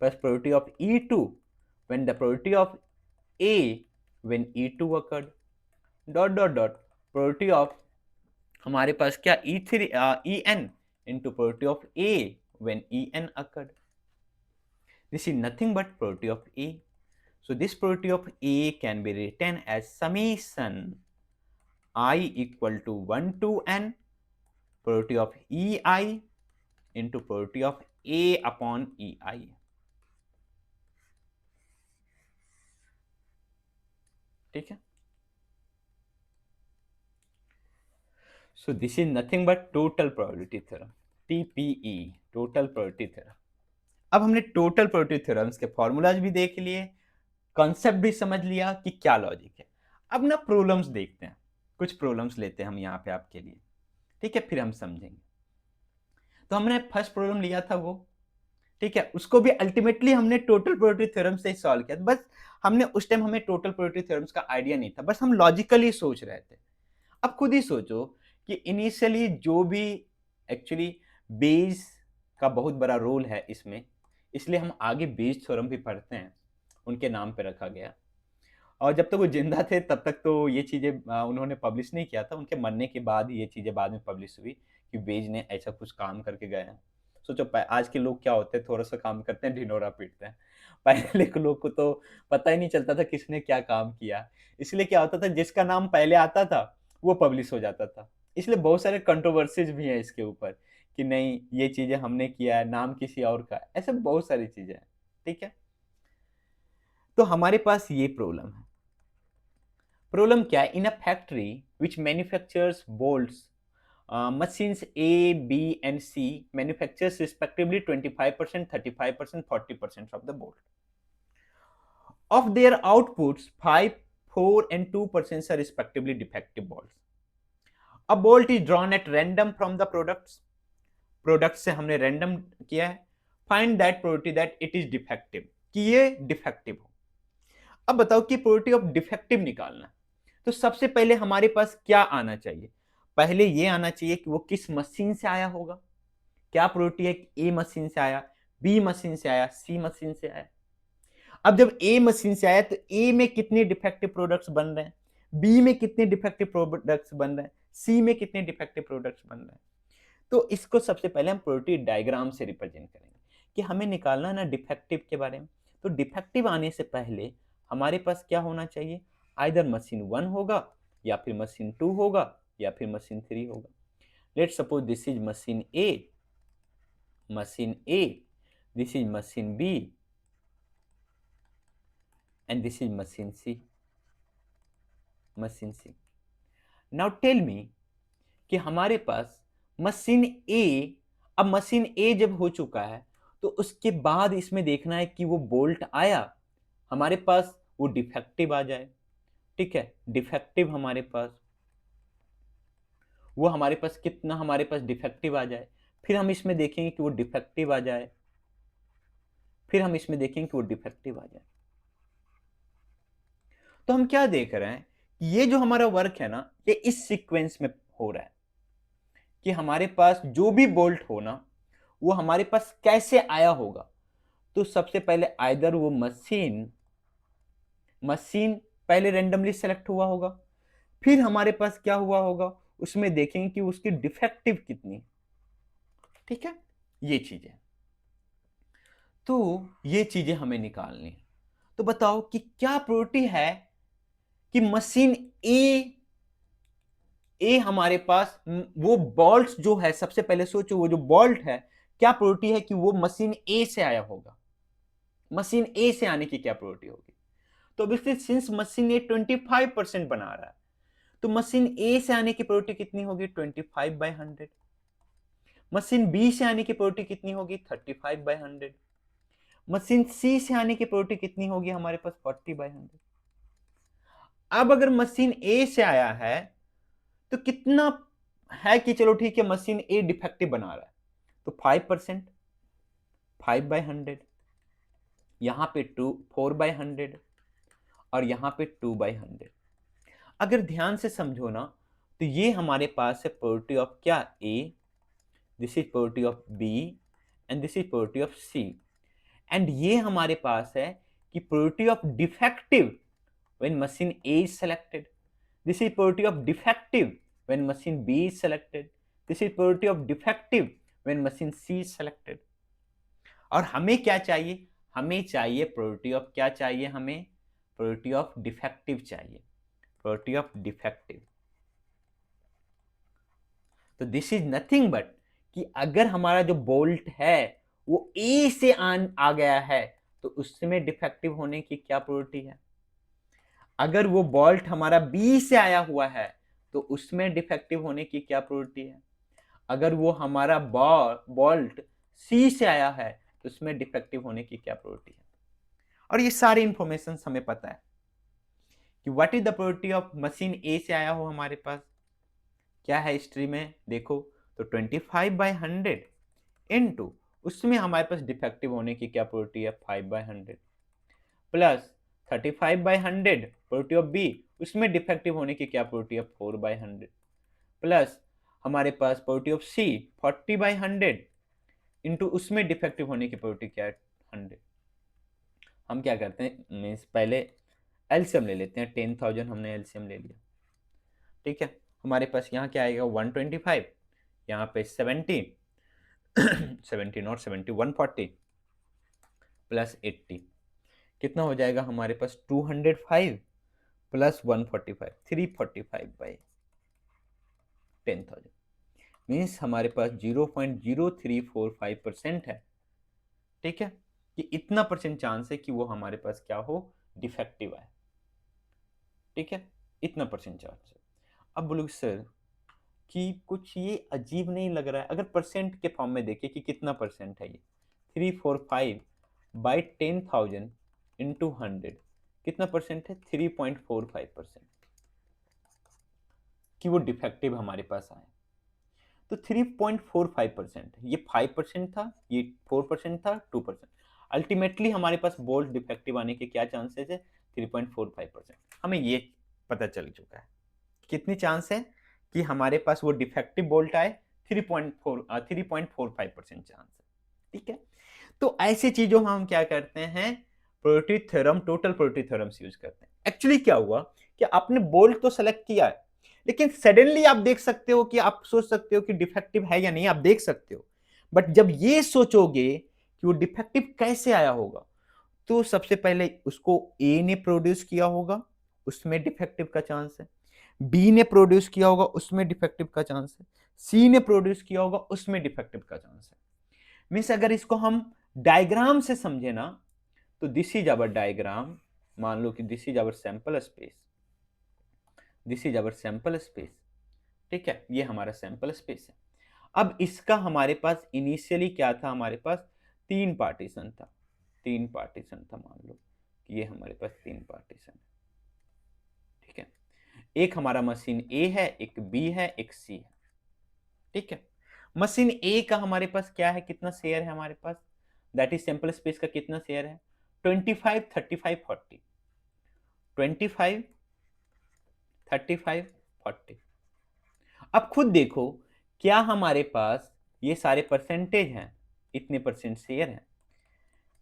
plus probability of E2 when the probability of A when E2 occurred dot dot dot probability of हमारे पास क्या E3 En into probability of A when En occurred. This is nothing but probability of A. So this probability of A can be written as summation I equal to 1 to n probability of EI into probability of A upon EI. ठीक है, so this is nothing but total probability theorem, TPE, total probability theorem. अब हमने total probability theorems के formulas भी देख लिए, concept भी समझ लिया कि क्या लॉजिक है। अब ना प्रॉब्लम्स देखते हैं, कुछ प्रॉब्लम्स लेते हैं हम यहाँ पे आपके लिए, ठीक है, फिर हम समझेंगे। तो हमने फर्स्ट प्रॉब्लम लिया था वो, ठीक है, उसको भी अल्टीमेटली हमने टोटल प्रोबेबिलिटी थ्योरम से ही सॉल्व किया। बस हमने उस टाइम हमें टोटल प्रोबेबिलिटी थ्योरम्स का आइडिया नहीं था, बस हम लॉजिकली सोच रहे थे। अब खुद ही सोचो कि इनिशियली जो भी एक्चुअली बेज का बहुत बड़ा रोल है इसमें, इसलिए हम आगे बेज थ्योरम भी पढ़ते हैं, उनके नाम पे रखा गया। और जब तक वो जिंदा थे तब तक तो ये चीज़ें उन्होंने पब्लिश नहीं किया था, उनके मरने के बाद ही ये चीज़ें बाद में पब्लिश हुई कि बेज ने ऐसा कुछ काम करके गए हैं। सोचो आज के लोग क्या होते हैं, थोड़ा सा काम करते हैं ढिंढोरा पीटते हैं। पहले के लोग को तो पता ही नहीं चलता था किसने क्या काम किया, इसलिए क्या होता था जिसका नाम पहले आता था वो पब्लिश हो जाता था। इसलिए बहुत सारे कंट्रोवर्सीज भी हैं इसके ऊपर कि नहीं ये चीज़ें हमने किया है, नाम किसी और का, ऐसे बहुत सारी चीज़ें हैं, ठीक है। तो हमारे पास ये प्रॉब्लम है। प्रॉब्लम क्या है? In a factory which manufactures bolts, machines A, B, and C manufactures respectively 25%, 35%, 40% of the bolt. Of their outputs, 5, 4, and 2% are respectively defective bolts. A bolt is drawn at random from the products. Products से हमने random किया है. Find that probability that it is defective. कि ये defective हो. अब बताओ कि probability of defective निकालना. तो सबसे पहले हमारे पास क्या आना चाहिए? पहले ये आना चाहिए कि वो किस मशीन से आया होगा। क्या प्रोबेबिलिटी है कि ए मशीन से आया, बी मशीन से आया, सी मशीन से आया। अब जब ए मशीन से आया तो ए में कितने डिफेक्टिव प्रोडक्ट्स बन रहे हैं, बी में कितने डिफेक्टिव प्रोडक्ट्स बन रहे हैं, सी में कितने डिफेक्टिव प्रोडक्ट्स बन रहे हैं। तो इसको सबसे पहले हम प्रोबेबिलिटी डायग्राम से रिप्रेजेंट करेंगे कि हमें निकालना है ना डिफेक्टिव के बारे में। तो डिफेक्टिव आने से पहले हमारे पास क्या होना चाहिए? आइदर मशीन 1 होगा या फिर मशीन 2 होगा या फिर मशीन 3 होगा। Let's suppose this is machine A, this is machine B, and this is machine C. Now tell me कि हमारे पास मशीन ए, अब मशीन ए जब हो चुका है तो उसके बाद इसमें देखना है कि वो बोल्ट आया हमारे पास वो डिफेक्टिव आ जाए, ठीक है। डिफेक्टिव हमारे पास वो हमारे पास कितना हमारे पास डिफेक्टिव आ जाए, फिर हम इसमें देखेंगे कि वो डिफेक्टिव आ जाए, फिर हम इसमें देखेंगे कि वो डिफेक्टिव आ जाए। तो हम क्या देख रहे हैं, ये जो हमारा वर्क है ना ये इस सीक्वेंस में हो रहा है कि हमारे पास जो भी बोल्ट हो ना वो हमारे पास कैसे आया होगा। तो सबसे पहले आइदर वो मशीन पहले रेंडमली सेलेक्ट हुआ होगा, फिर हमारे पास क्या हुआ होगा उसमें देखेंगे कि उसकी डिफेक्टिव कितनी, ठीक है। ये चीजें, तो ये चीजें हमें निकालनी है। तो बताओ कि क्या प्रोबेबिलिटी है कि मशीन ए हमारे पास वो बोल्ट जो है, सबसे पहले सोचो वो जो बोल्ट है क्या प्रोबेबिलिटी है कि वो मशीन ए से आया होगा। मशीन ए से आने की क्या प्रोबेबिलिटी होगी? तो ऑब्वियसली सिंस मशीन ए 25% बना रहा है तो मशीन ए से आने की प्रोबेबिलिटी कितनी होगी? 25/100 मशीन बी से आने की प्रोबेबिलिटी कितनी होगी 35/100। मशीन सी से आने की प्रोबेबिलिटी कितनी होगी हमारे पास 40/100। अब अगर मशीन ए से आया है तो कितना है कि चलो ठीक है मशीन ए डिफेक्टिव बना रहा है, तो 5%, 5/100, यहां पे 4/100 और यहां पे 2/100। अगर ध्यान से समझो ना तो ये हमारे पास है प्रोबेबिलिटी ऑफ क्या A, this is probability of B and this is probability of C. And ये हमारे पास है कि probability of defective when machine A is selected. This is probability of defective when machine B is selected. This is probability of defective when machine C is selected. और हमें क्या चाहिए, हमें चाहिए प्रोबेबिलिटी ऑफ क्या चाहिए, हमें प्रोबेबिलिटी ऑफ डिफेक्टिव चाहिए, प्रोबेबिलिटी ऑफ डिफेक्टिव। तो दिस इज नथिंग बट कि अगर हमारा जो बोल्ट है वो ए से आ गया है तो उसमें डिफेक्टिव होने की क्या प्रोबेबिलिटी है। अगर वो बोल्ट हमारा बी से आया हुआ है तो उसमें डिफेक्टिव होने की क्या प्रोबेबिलिटी है। अगर वो हमारा बोल्ट सी से आया है तो उसमें डिफेक्टिव होने की क्या प्रोबेबिलिटी है। और ये सारी इंफॉर्मेशन हमें पता है कि what is the probability of machine A से आया हो हमारे पास क्या है हिस्ट्री में देखो तो 25/100 इनटू उसमें हमारे पास डिफेक्टिव होने की क्या प्रोबेबिलिटी है 5/100 प्लस 35/100 प्रोबेबिलिटी ऑफ बी उसमें डिफेक्टिव होने की क्या प्रोबेबिलिटी है 4/100 प्लस हमारे पास प्रोबेबिलिटी ऑफ सी 40/100 इंटू उसमें डिफेक्टिव होने की प्रोबेबिलिटी क्या है 100। हम क्या करते हैं मीन्स पहले एलसीएम ले लेते हैं, 10,000 हमने एलसीएम ले लिया, ठीक है। हमारे पास यहाँ क्या आएगा 125, यहाँ पे 70 70 नॉट 70 140 प्लस 80 कितना हो जाएगा हमारे पास 205 प्लस 145 345/10,000 मीन्स हमारे पास 0.0345% है, ठीक है, कि इतना परसेंट चांस है कि वो हमारे पास क्या हो डिफेक्टिव आए, ठीक है, इतना परसेंट चांस है। अब बोलो सर कि कुछ ये अजीब नहीं लग रहा है, अगर परसेंट के फॉर्म में देखिए कि कितना परसेंट है ये 345/10,000 इंटू 100 कितना परसेंट है 3.45% कि वो डिफेक्टिव हमारे पास आए। तो 3.45% ये 5% था, ये 4% था, 2%। अल्टीमेटली हमारे पास बोल्ट डिफेक्टिव आने के क्या चांसेस है 3.45%। हमें ये पता चल चुका है कितनी चांस है कि हमारे पास वो डिफेक्टिव बोल्ट आए 3.45% चांस है, ठीक है। तो ऐसी चीजों में हम क्या करते हैं probability theorem, total probability theorems use करते हैं। एक्चुअली क्या हुआ कि आपने बोल्ट तो सेलेक्ट किया है लेकिन सडनली आप देख सकते हो कि आप सोच सकते हो कि डिफेक्टिव है या नहीं, आप देख सकते हो, बट जब ये सोचोगे कि वो डिफेक्टिव कैसे आया होगा तो सबसे पहले उसको ए ने प्रोड्यूस किया होगा उसमें डिफेक्टिव का चांस है, बी ने प्रोड्यूस किया होगा उसमें डिफेक्टिव का चांस है, सी ने प्रोड्यूस किया होगा उसमें डिफेक्टिव का चांस है। मीन्स अगर इसको हम डायग्राम से समझे ना तो दिस इज आवर डायग्राम, मान लो कि this is our sample space, this is our sample space, ठीक है, ये हमारा सैंपल स्पेस है। अब इसका हमारे पास इनिशियली क्या था, हमारे पास 3 पार्टीशन था, 3 पार्टीशन था, मान लो कि ये हमारे पास 3 पार्टीशन है, ठीक है। एक हमारा मशीन ए है, एक बी है, एक सी है, ठीक है। मशीन ए का हमारे पास क्या है, कितना शेयर है हमारे पास, दैट इज सैंपल स्पेस का कितना शेयर है 25 35 40, 25 35 40। अब खुद देखो क्या हमारे पास ये सारे परसेंटेज हैं, इतने परसेंट शेयर हैं,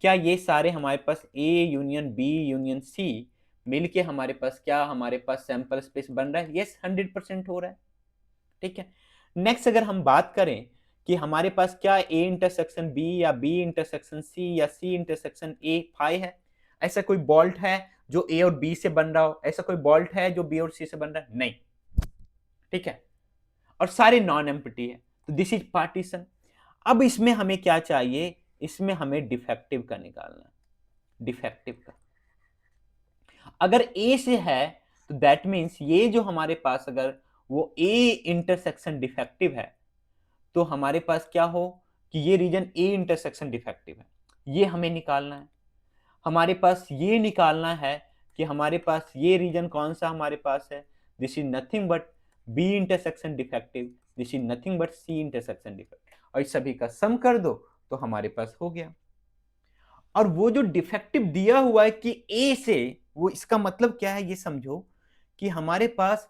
क्या ये सारे हमारे पास A union B union C मिलके हमारे पास क्या हमारे पास सैंपल स्पेस बन रहा है, यस 100% हो रहा है, ठीक है। नेक्स्ट अगर हम बात करें कि हमारे पास क्या ए इंटरसेक्शन बी या बी इंटरसेक्शन सी या सी इंटरसेक्शन ए फाई है, ऐसा कोई बोल्ट है जो ए और बी से बन रहा हो, ऐसा कोई बोल्ट है जो बी और सी से बन रहा है, नहीं, ठीक है, और सारे नॉन एम्प्टी है, तो दिस इज पार्टीशन। अब इसमें हमें क्या चाहिए, इसमें हमें डिफेक्टिव का निकालना है, डिफेक्टिव का अगर ए से है तो दैट मीन्स ये जो हमारे पास अगर वो ए इंटरसेक्शन डिफेक्टिव है तो हमारे पास क्या हो कि ये रीजन ए इंटरसेक्शन डिफेक्टिव है, ये हमें निकालना है। हमारे पास ये निकालना है कि हमारे पास ये रीजन कौन सा हमारे पास है, this is nothing but B intersection defective, this is nothing but C intersection defective, और इस सभी का सम कर दो तो हमारे पास हो गया। और वो जो डिफेक्टिव दिया हुआ है कि ए से, वो इसका मतलब क्या है ये समझो कि हमारे पास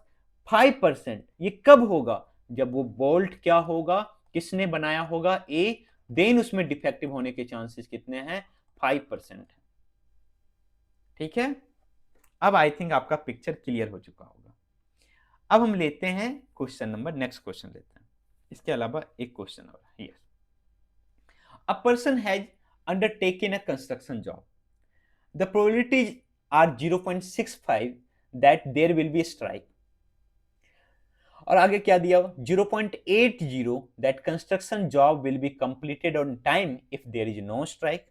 5%, ये कब होगा, जब वो बोल्ट क्या होगा, किसने बनाया होगा, ए, देन उसमें डिफेक्टिव होने के चांसेस कितने हैं, 5% है। ठीक है, अब आई थिंक आपका पिक्चर क्लियर हो चुका होगा। अब हम लेते हैं क्वेश्चन नंबर, नेक्स्ट क्वेश्चन लेते हैं, इसके अलावा एक क्वेश्चन और है। Yes, a person has undertaken a construction job, the probabilities are 0.65 that there will be a strike, और आगे क्या दिया हुआ, 0.80 that construction job will be completed on time if there is no strike,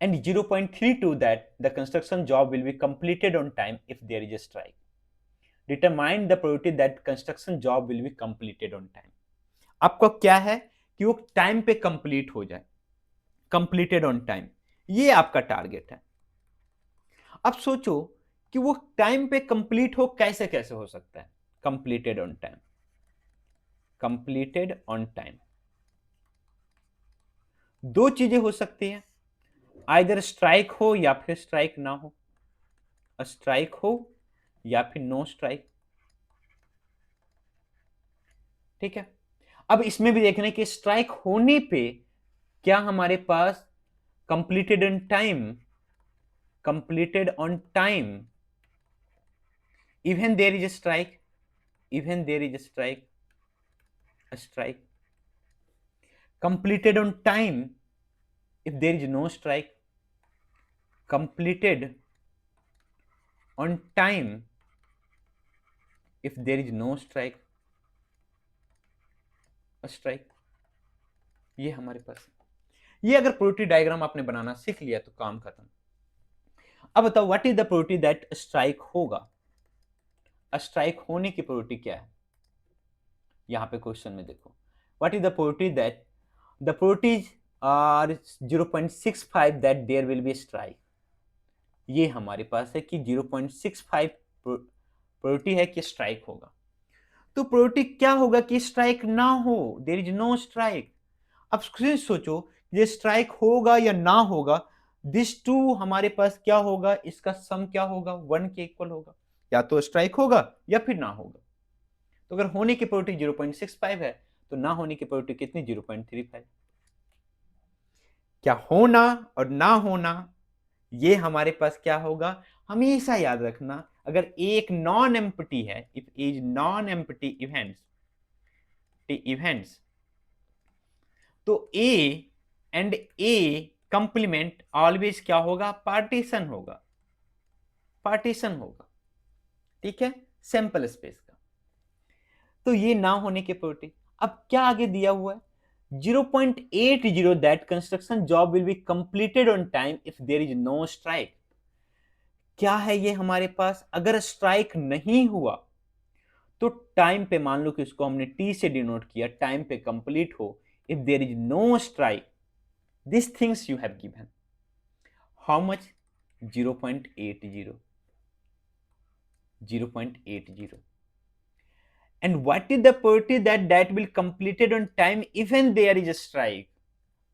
and 0.32 that the construction job will be completed on time if there is a strike. Determine the probability that construction job will be completed on time. आपको क्या है कि वो time पे complete हो जाए, completed on time, ये आपका टारगेट है। अब सोचो कि वो टाइम पे कंप्लीट हो, कैसे कैसे हो सकता है completed on time, completed on time. दो चीजें हो सकती हैं, आइदर स्ट्राइक हो या फिर स्ट्राइक ना हो, स्ट्राइक हो या फिर नो स्ट्राइक। ठीक है, अब इसमें भी देखना है कि स्ट्राइक होने पे क्या हमारे पास completed on time, completed on time, even there is a strike, even there is a strike, a strike completed on time if there is no strike, completed on time if there is no strike, a strike। ये हमारे पास है। ये अगर probability diagram आपने बनाना सीख लिया तो काम खत्म। अब बताओ what is the probability that strike होगा, स्ट्राइक होने की प्रोबेबिलिटी क्या है, यहां पे क्वेश्चन में देखो, what is the probability that the probabilities are 0.65 that there will be strike. ये हमारे पास है कि 0.65 प्रोबेबिलिटी है कि स्ट्राइक होगा। तो प्रोबेबिलिटी क्या होगा कि स्ट्राइक ना हो, देयर इज नो स्ट्राइक। अब सोचो ये स्ट्राइक होगा या ना होगा, दिस टू हमारे पास क्या होगा, इसका सम क्या होगा, 1 के इक्वल होगा, या तो स्ट्राइक होगा या फिर ना होगा। तो अगर होने की प्रोबेबिलिटी 0.65 है तो ना होने की प्रोबेबिलिटी कितनी, 0.35। क्या होना और ना होना, ये हमारे पास क्या होगा, हमेशा याद रखना, अगर एक नॉन एम्प्टी है, if is non empty events, तो A and A complement always क्या होगा, पार्टीशन होगा, पार्टीशन होगा। ठीक है, सैंपल स्पेस का। तो ये ना होने के प्रोबेबिलिटी। अब क्या आगे दिया हुआ है, 0.80 that construction job will be completed on time if there is no strike. क्या है ये हमारे पास, अगर स्ट्राइक नहीं हुआ तो टाइम पे, मान लो कि इसको हमने टी से डिनोट किया, टाइम पे कंप्लीट हो, if there is no strike, this things you have given, how much, 0.80, 0.80, and what is the probability that that will completed on time even there is a strike,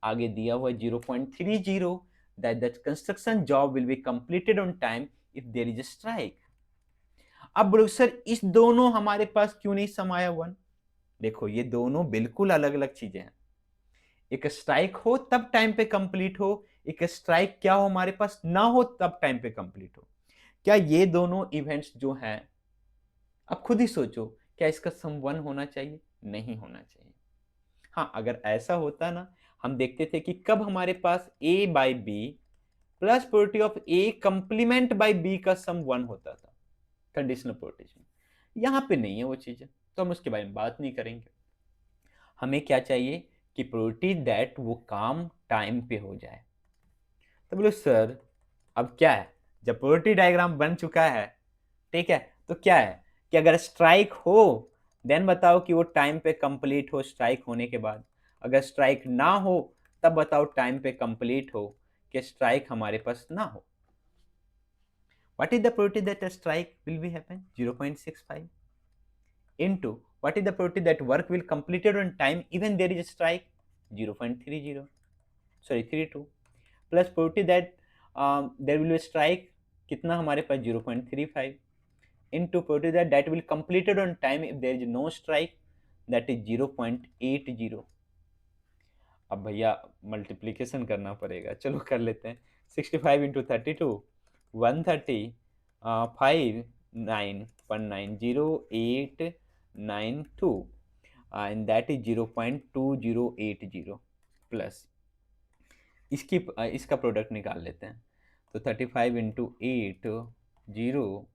आगे दिया हुआ 0.30 that the construction job will be completed on time if there is a strike। अब बोलो sir इस दोनों हमारे पास क्यों नहीं समाया 1, देखो ये दोनों बिल्कुल अलग अलग चीजें हैं, एक स्ट्राइक हो तब टाइम पे कंप्लीट हो, एक स्ट्राइक क्या हो हमारे पास ना हो तब टाइम पे कंप्लीट हो। क्या ये दोनों इवेंट्स जो हैं, अब खुद ही सोचो, क्या इसका सम 1 होना चाहिए, नहीं होना चाहिए। हाँ, अगर ऐसा होता ना, हम देखते थे कि कब हमारे पास a by B plus probability of a complement by b का सम 1 होता था कंडीशनल प्रोबेबिलिटी में। यहां पे नहीं है वो चीजें, तो हम उसके बारे में बात नहीं करेंगे। हमें क्या चाहिए कि प्रोबेबिलिटी दैट वो काम टाइम पे हो जाए। तो बोलो सर अब क्या है, जब प्रोबेबिलिटी डायग्राम बन चुका है, ठीक है, तो क्या है कि अगर स्ट्राइक हो देन बताओ कि वो टाइम पे कंप्लीट हो स्ट्राइक होने के बाद। अगर स्ट्राइक ना हो तब बताओ टाइम पे कंप्लीट हो कि स्ट्राइक हमारे पास ना हो। What is the probability that a strike will be happen? 0.65 into what is the probability that work will completed on time even there is a strike? 0.30, sorry 32, plus probability that there will be a strike कितना हमारे पास 0.35 into probability that that will completed on time if there is no strike, that is 0.80। अब भैया multiplication करना पड़ेगा, चलो कर लेते हैं। 65 into 32 130 59190892 and that is 0.2080 plus इसका प्रोडक्ट निकाल लेते हैं। तो 35 इंटू 8 जीरो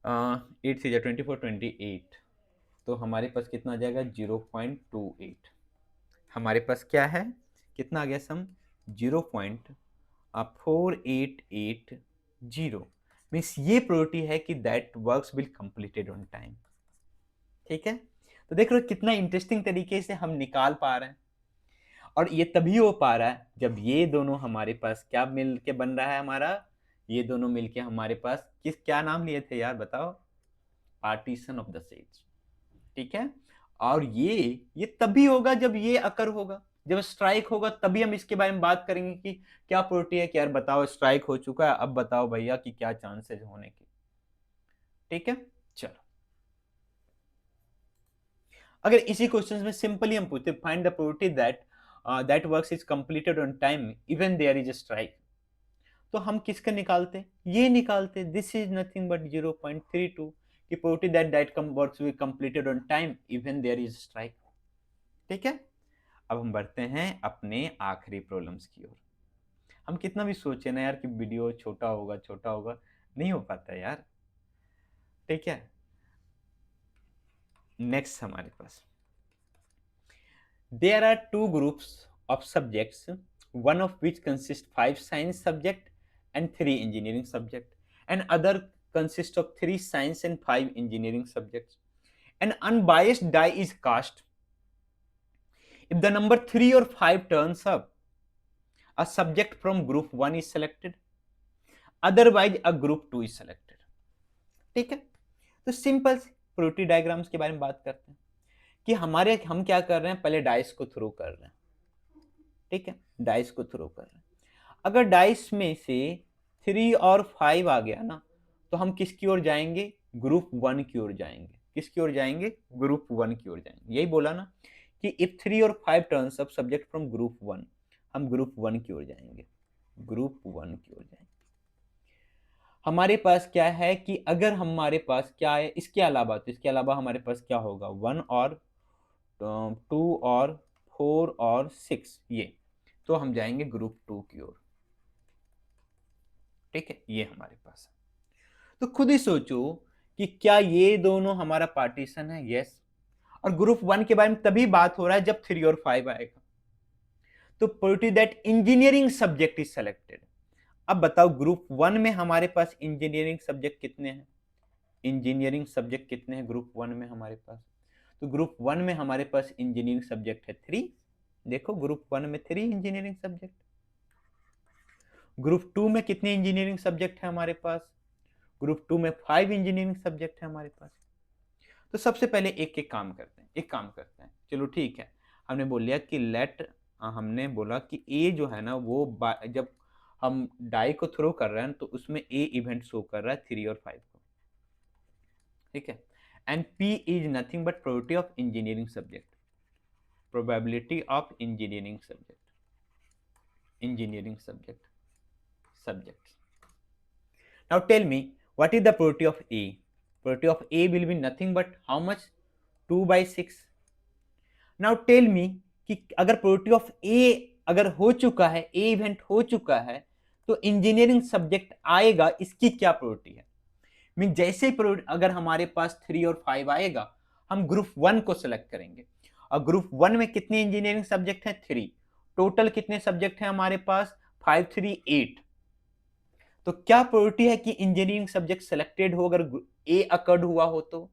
8 से 24 28, तो हमारे पास कितना आ जाएगा 0.28। हमारे पास क्या है, कितना आ गया सम 0.4880 मीन्स ये प्रोबेबिलिटी है कि that works will completed on time. ठीक है, तो देख रहे हो कितना इंटरेस्टिंग तरीके से हम निकाल पा रहे हैं। और ये तभी हो पा रहा है जब ये दोनों हमारे पास क्या मिल के बन रहा है हमारा, ये दोनों मिलके हमारे पास क्या नाम लिए थे यार बताओ, पार्टीशन ऑफ द सेट्स। ठीक है, और ये तभी होगा जब ये अकर होगा, जब स्ट्राइक होगा तभी हम इसके बारे में बात करेंगे कि क्या प्रोटी है कि यार बताओ स्ट्राइक हो चुका है, अब बताओ भैया कि क्या चांसेस होने की। ठीक है, चलो अगर इसी क्वेश्चन में सिंपली हम पूछते find the probability that works is completed on time even there is a strike, तो हम किसका निकालते, ये निकालते, दिस इज नथिंग बट 0.32 की probability that works will completed on time even there is strike. ठीक है, अब हम बढ़ते हैं अपने आखिरी प्रॉब्लम्स की ओर। हम कितना भी सोचे ना यार कि वीडियो छोटा होगा, नहीं हो पाता यार। ठीक है, नेक्स्ट हमारे पास there are two groups of subjects, one of which consist 5 science subject and 3 engineering subject and other consist of 3 science and 5 engineering subjects. An unbiased die is cast. If the number 3 or 5 turns up, a subject from group 1 is selected, otherwise a group 2 is selected. ठीक है, तो simple प्रोटी diagrams के बारे में बात करते हैं कि हम क्या कर रहे हैं, पहले डाइस को थ्रो कर रहे हैं। ठीक है, डाइस को थ्रो कर रहे हैं, अगर डाइस में से 3 और 5 आ गया ना, तो हम किसकी ओर जाएंगे, ग्रुप 1 की ओर जाएंगे। किसकी ओर जाएंगे, ग्रुप 1 की ओर जाएंगे। यही बोला ना कि इफ 3 और 5 turns up subject from group 1, हम ग्रुप 1 की ओर जाएंगे, ग्रुप 1 की ओर जाएंगे। हमारे पास क्या है कि अगर हमारे पास क्या है इसके अलावा, तो इसके अलावा हमारे पास क्या होगा 1 और 2 और 4 और 6, ये तो हम जाएंगे ग्रुप 2 की ओर। ठीक है, ये हमारे पास है। तो खुद ही सोचो कि क्या ये दोनों हमारा पार्टीशन है, यस। और ग्रुप 1 के बारे में तभी बात हो रहा है जब 3 और 5 आएगा। तो probability that engineering subject is selected. अब बताओ ग्रुप 1 में हमारे पास इंजीनियरिंग सब्जेक्ट कितने हैं, इंजीनियरिंग सब्जेक्ट कितने हैं ग्रुप 1 में हमारे पास, तो ग्रुप 1 में हमारे पास इंजीनियरिंग सब्जेक्ट है 3। देखो ग्रुप 1 में 3 इंजीनियरिंग सब्जेक्ट। ग्रुप 2 में कितने इंजीनियरिंग सब्जेक्ट है हमारे पास, ग्रुप 2 में 5 इंजीनियरिंग सब्जेक्ट है हमारे पास। तो सबसे पहले एक काम करते हैं, चलो ठीक है, हमने बोल लिया कि हमने बोला कि ए जो है ना वो जब हम डाई को थ्रो कर रहे हैं तो उसमें ए इवेंट शो कर रहा है 3 और 5 को। ठीक है, and P is nothing but probability of engineering subject, probability of engineering subject. Now tell me what is the probability of A? Probability of A will be nothing but how much, 2/6। Now tell me कि अगर probability of A अगर हो चुका है, A event हो चुका है, तो इंजीनियरिंग सब्जेक्ट आएगा, इसकी क्या प्रोबेबिलिटी है। मीन जैसे ही अगर हमारे पास 3 और 5 आएगा, हम ग्रुप 1 को सिलेक्ट करेंगे। और ग्रुप 1 में कितने इंजीनियरिंग सब्जेक्ट हैं, 3। टोटल कितने सब्जेक्ट हैं हमारे पास, 5 3 8। तो क्या प्रोबेबिलिटी है कि इंजीनियरिंग सब्जेक्ट सेलेक्टेड हो अगर ए अकर्ड हुआ हो तो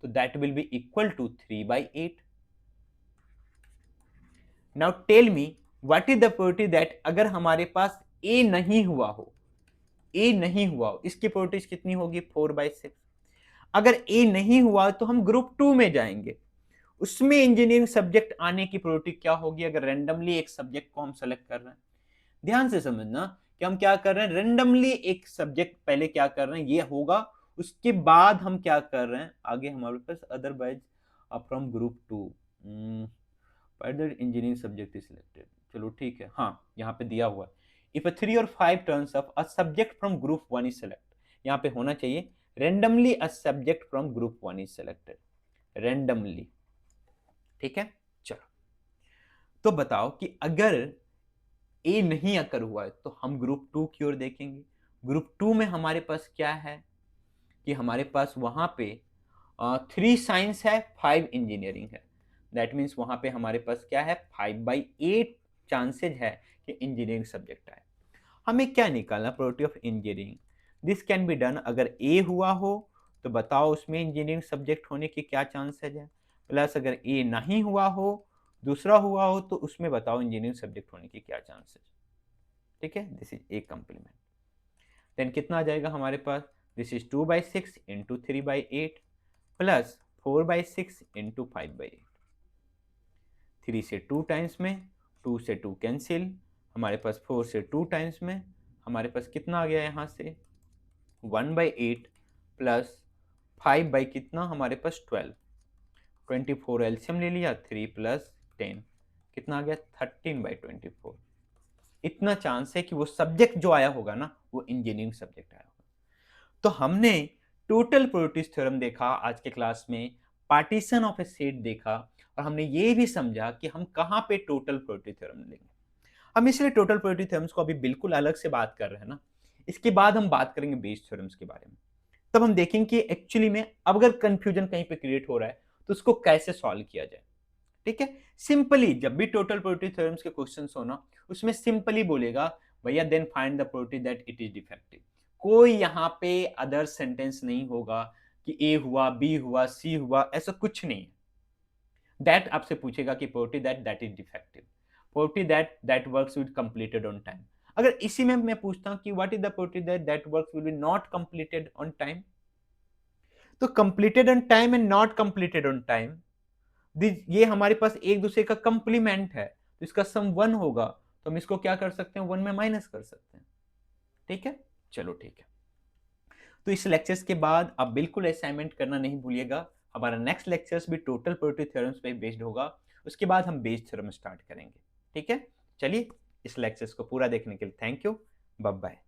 तो that will be equal to 3/8। Now tell me what is the probability that अगर हमारे पास ए नहीं हुआ हो, ए नहीं हुआ हो, इसकी प्रोबेबिलिटी कितनी होगी? 4/6। अगर ए नहीं हुआ तो हम ग्रुप 2 में जाएंगे, उसमें इंजीनियरिंग सब्जेक्ट आने की प्रोबेबिलिटी क्या होगी? अगर रैंडमली एक सब्जेक्ट को हम सेलेक्ट कर रहे हैं, ध्यान से समझना कि हम क्या कर रहे हैं, रैंडमली एक सब्जेक्ट पहले क्या कर रहे हैं, ये होगा, उसके बाद हम क्या कर रहे हैं आगे हमारे पास otherwise from group 2 further engineering subject is selected. चलो ठीक है, हाँ यहाँ पे दिया हुआ है if 3 or 5 turns of a subject from group 1 is select, यहाँ पे होना चाहिए randomly a subject from group 1 is selected, randomly. ठीक है, चलो तो बताओ कि अगर ए नहीं अकर हुआ है तो हम ग्रुप 2 की ओर देखेंगे। ग्रुप 2 में हमारे पास क्या है कि हमारे पास वहां पे 3 साइंस है, 5 इंजीनियरिंग है। दैट मीन्स वहां पे हमारे पास क्या है, 5/8 चांसेज है कि इंजीनियरिंग सब्जेक्ट आए। हमें क्या निकालना, probability of engineering. This can be done, अगर ए हुआ हो तो बताओ उसमें इंजीनियरिंग सब्जेक्ट होने के क्या चांसेज है, प्लस अगर ए नहीं हुआ हो, दूसरा हुआ हो, तो उसमें बताओ इंजीनियरिंग सब्जेक्ट होने के क्या चांसेज। ठीक है, this is a complement. Then कितना आ जाएगा हमारे पास, this is 2/6 into 3/8 plus 4/6 into 5/8। 3 से 2 टाइम्स में, 2 से 2 कैंसिल, हमारे पास 4 से 2 टाइम्स में, हमारे पास कितना आ गया यहाँ से 1/8 प्लस 5 बाई कितना हमारे पास 12, 24 एलसीएम ले लिया, 3 प्लस 10 कितना आ गया 13/24। इतना चांस है कि वो सब्जेक्ट जो आया होगा ना वो इंजीनियरिंग सब्जेक्ट आया होगा। तो हमने टोटल प्रोबेबिलिटी थ्योरम देखा आज के क्लास में, पार्टीशन ऑफ ए सेट देखा, और हमने ये भी समझा कि हम कहाँ पे टोटल प्रोबेबिलिटी थ्योरम लेंगे। हम इसलिए टोटल प्रोबेबिलिटी थ्योरम्स को अभी बिल्कुल अलग से बात कर रहे हैं ना, इसके बाद हम बात करेंगे बेस थ्योरम्स के बारे में। तब हम देखेंगे कि एक्चुअली में अब अगर कंफ्यूजन कहीं पे क्रिएट हो रहा है तो उसको कैसे सॉल्व किया जाए। ठीक है, सिंपली जब भी टोटल प्रोबेबिलिटी थ्योरम्स के क्वेश्चंस हो ना, उसमें सिंपली बोलेगा भैया then find the probability that it is defective. कोई यहाँ पे अदर सेंटेंस नहीं होगा कि ए हुआ, बी हुआ, सी हुआ, ऐसा कुछ नहीं है। दैट आपसे पूछेगा कि probability that is defective, probability that works will completed on time. अगर इसी में मैं पूछता हूं कि what is the probability that works will be not completed on time, तो completed on time and not completed on time ये हमारे पास एक दूसरे का कंप्लीमेंट है, तो इसका सम 1 होगा, तो हम इसको क्या कर सकते हैं 1 में माइनस कर सकते हैं। ठीक है, चलो ठीक है। तो इस लेक्चर्स के बाद आप बिल्कुल असाइनमेंट करना नहीं भूलिएगा। हमारा नेक्स्ट लेक्चर्स भी टोटल प्रोबेबिलिटी थ्योरम्स पे बेस्ड होगा, उसके बाद हम बेस थ्योरम स्टार्ट करेंगे। ठीक है, चलिए इस लेक्चर्स को पूरा देखने के लिए थैंक यू, बाय बाय।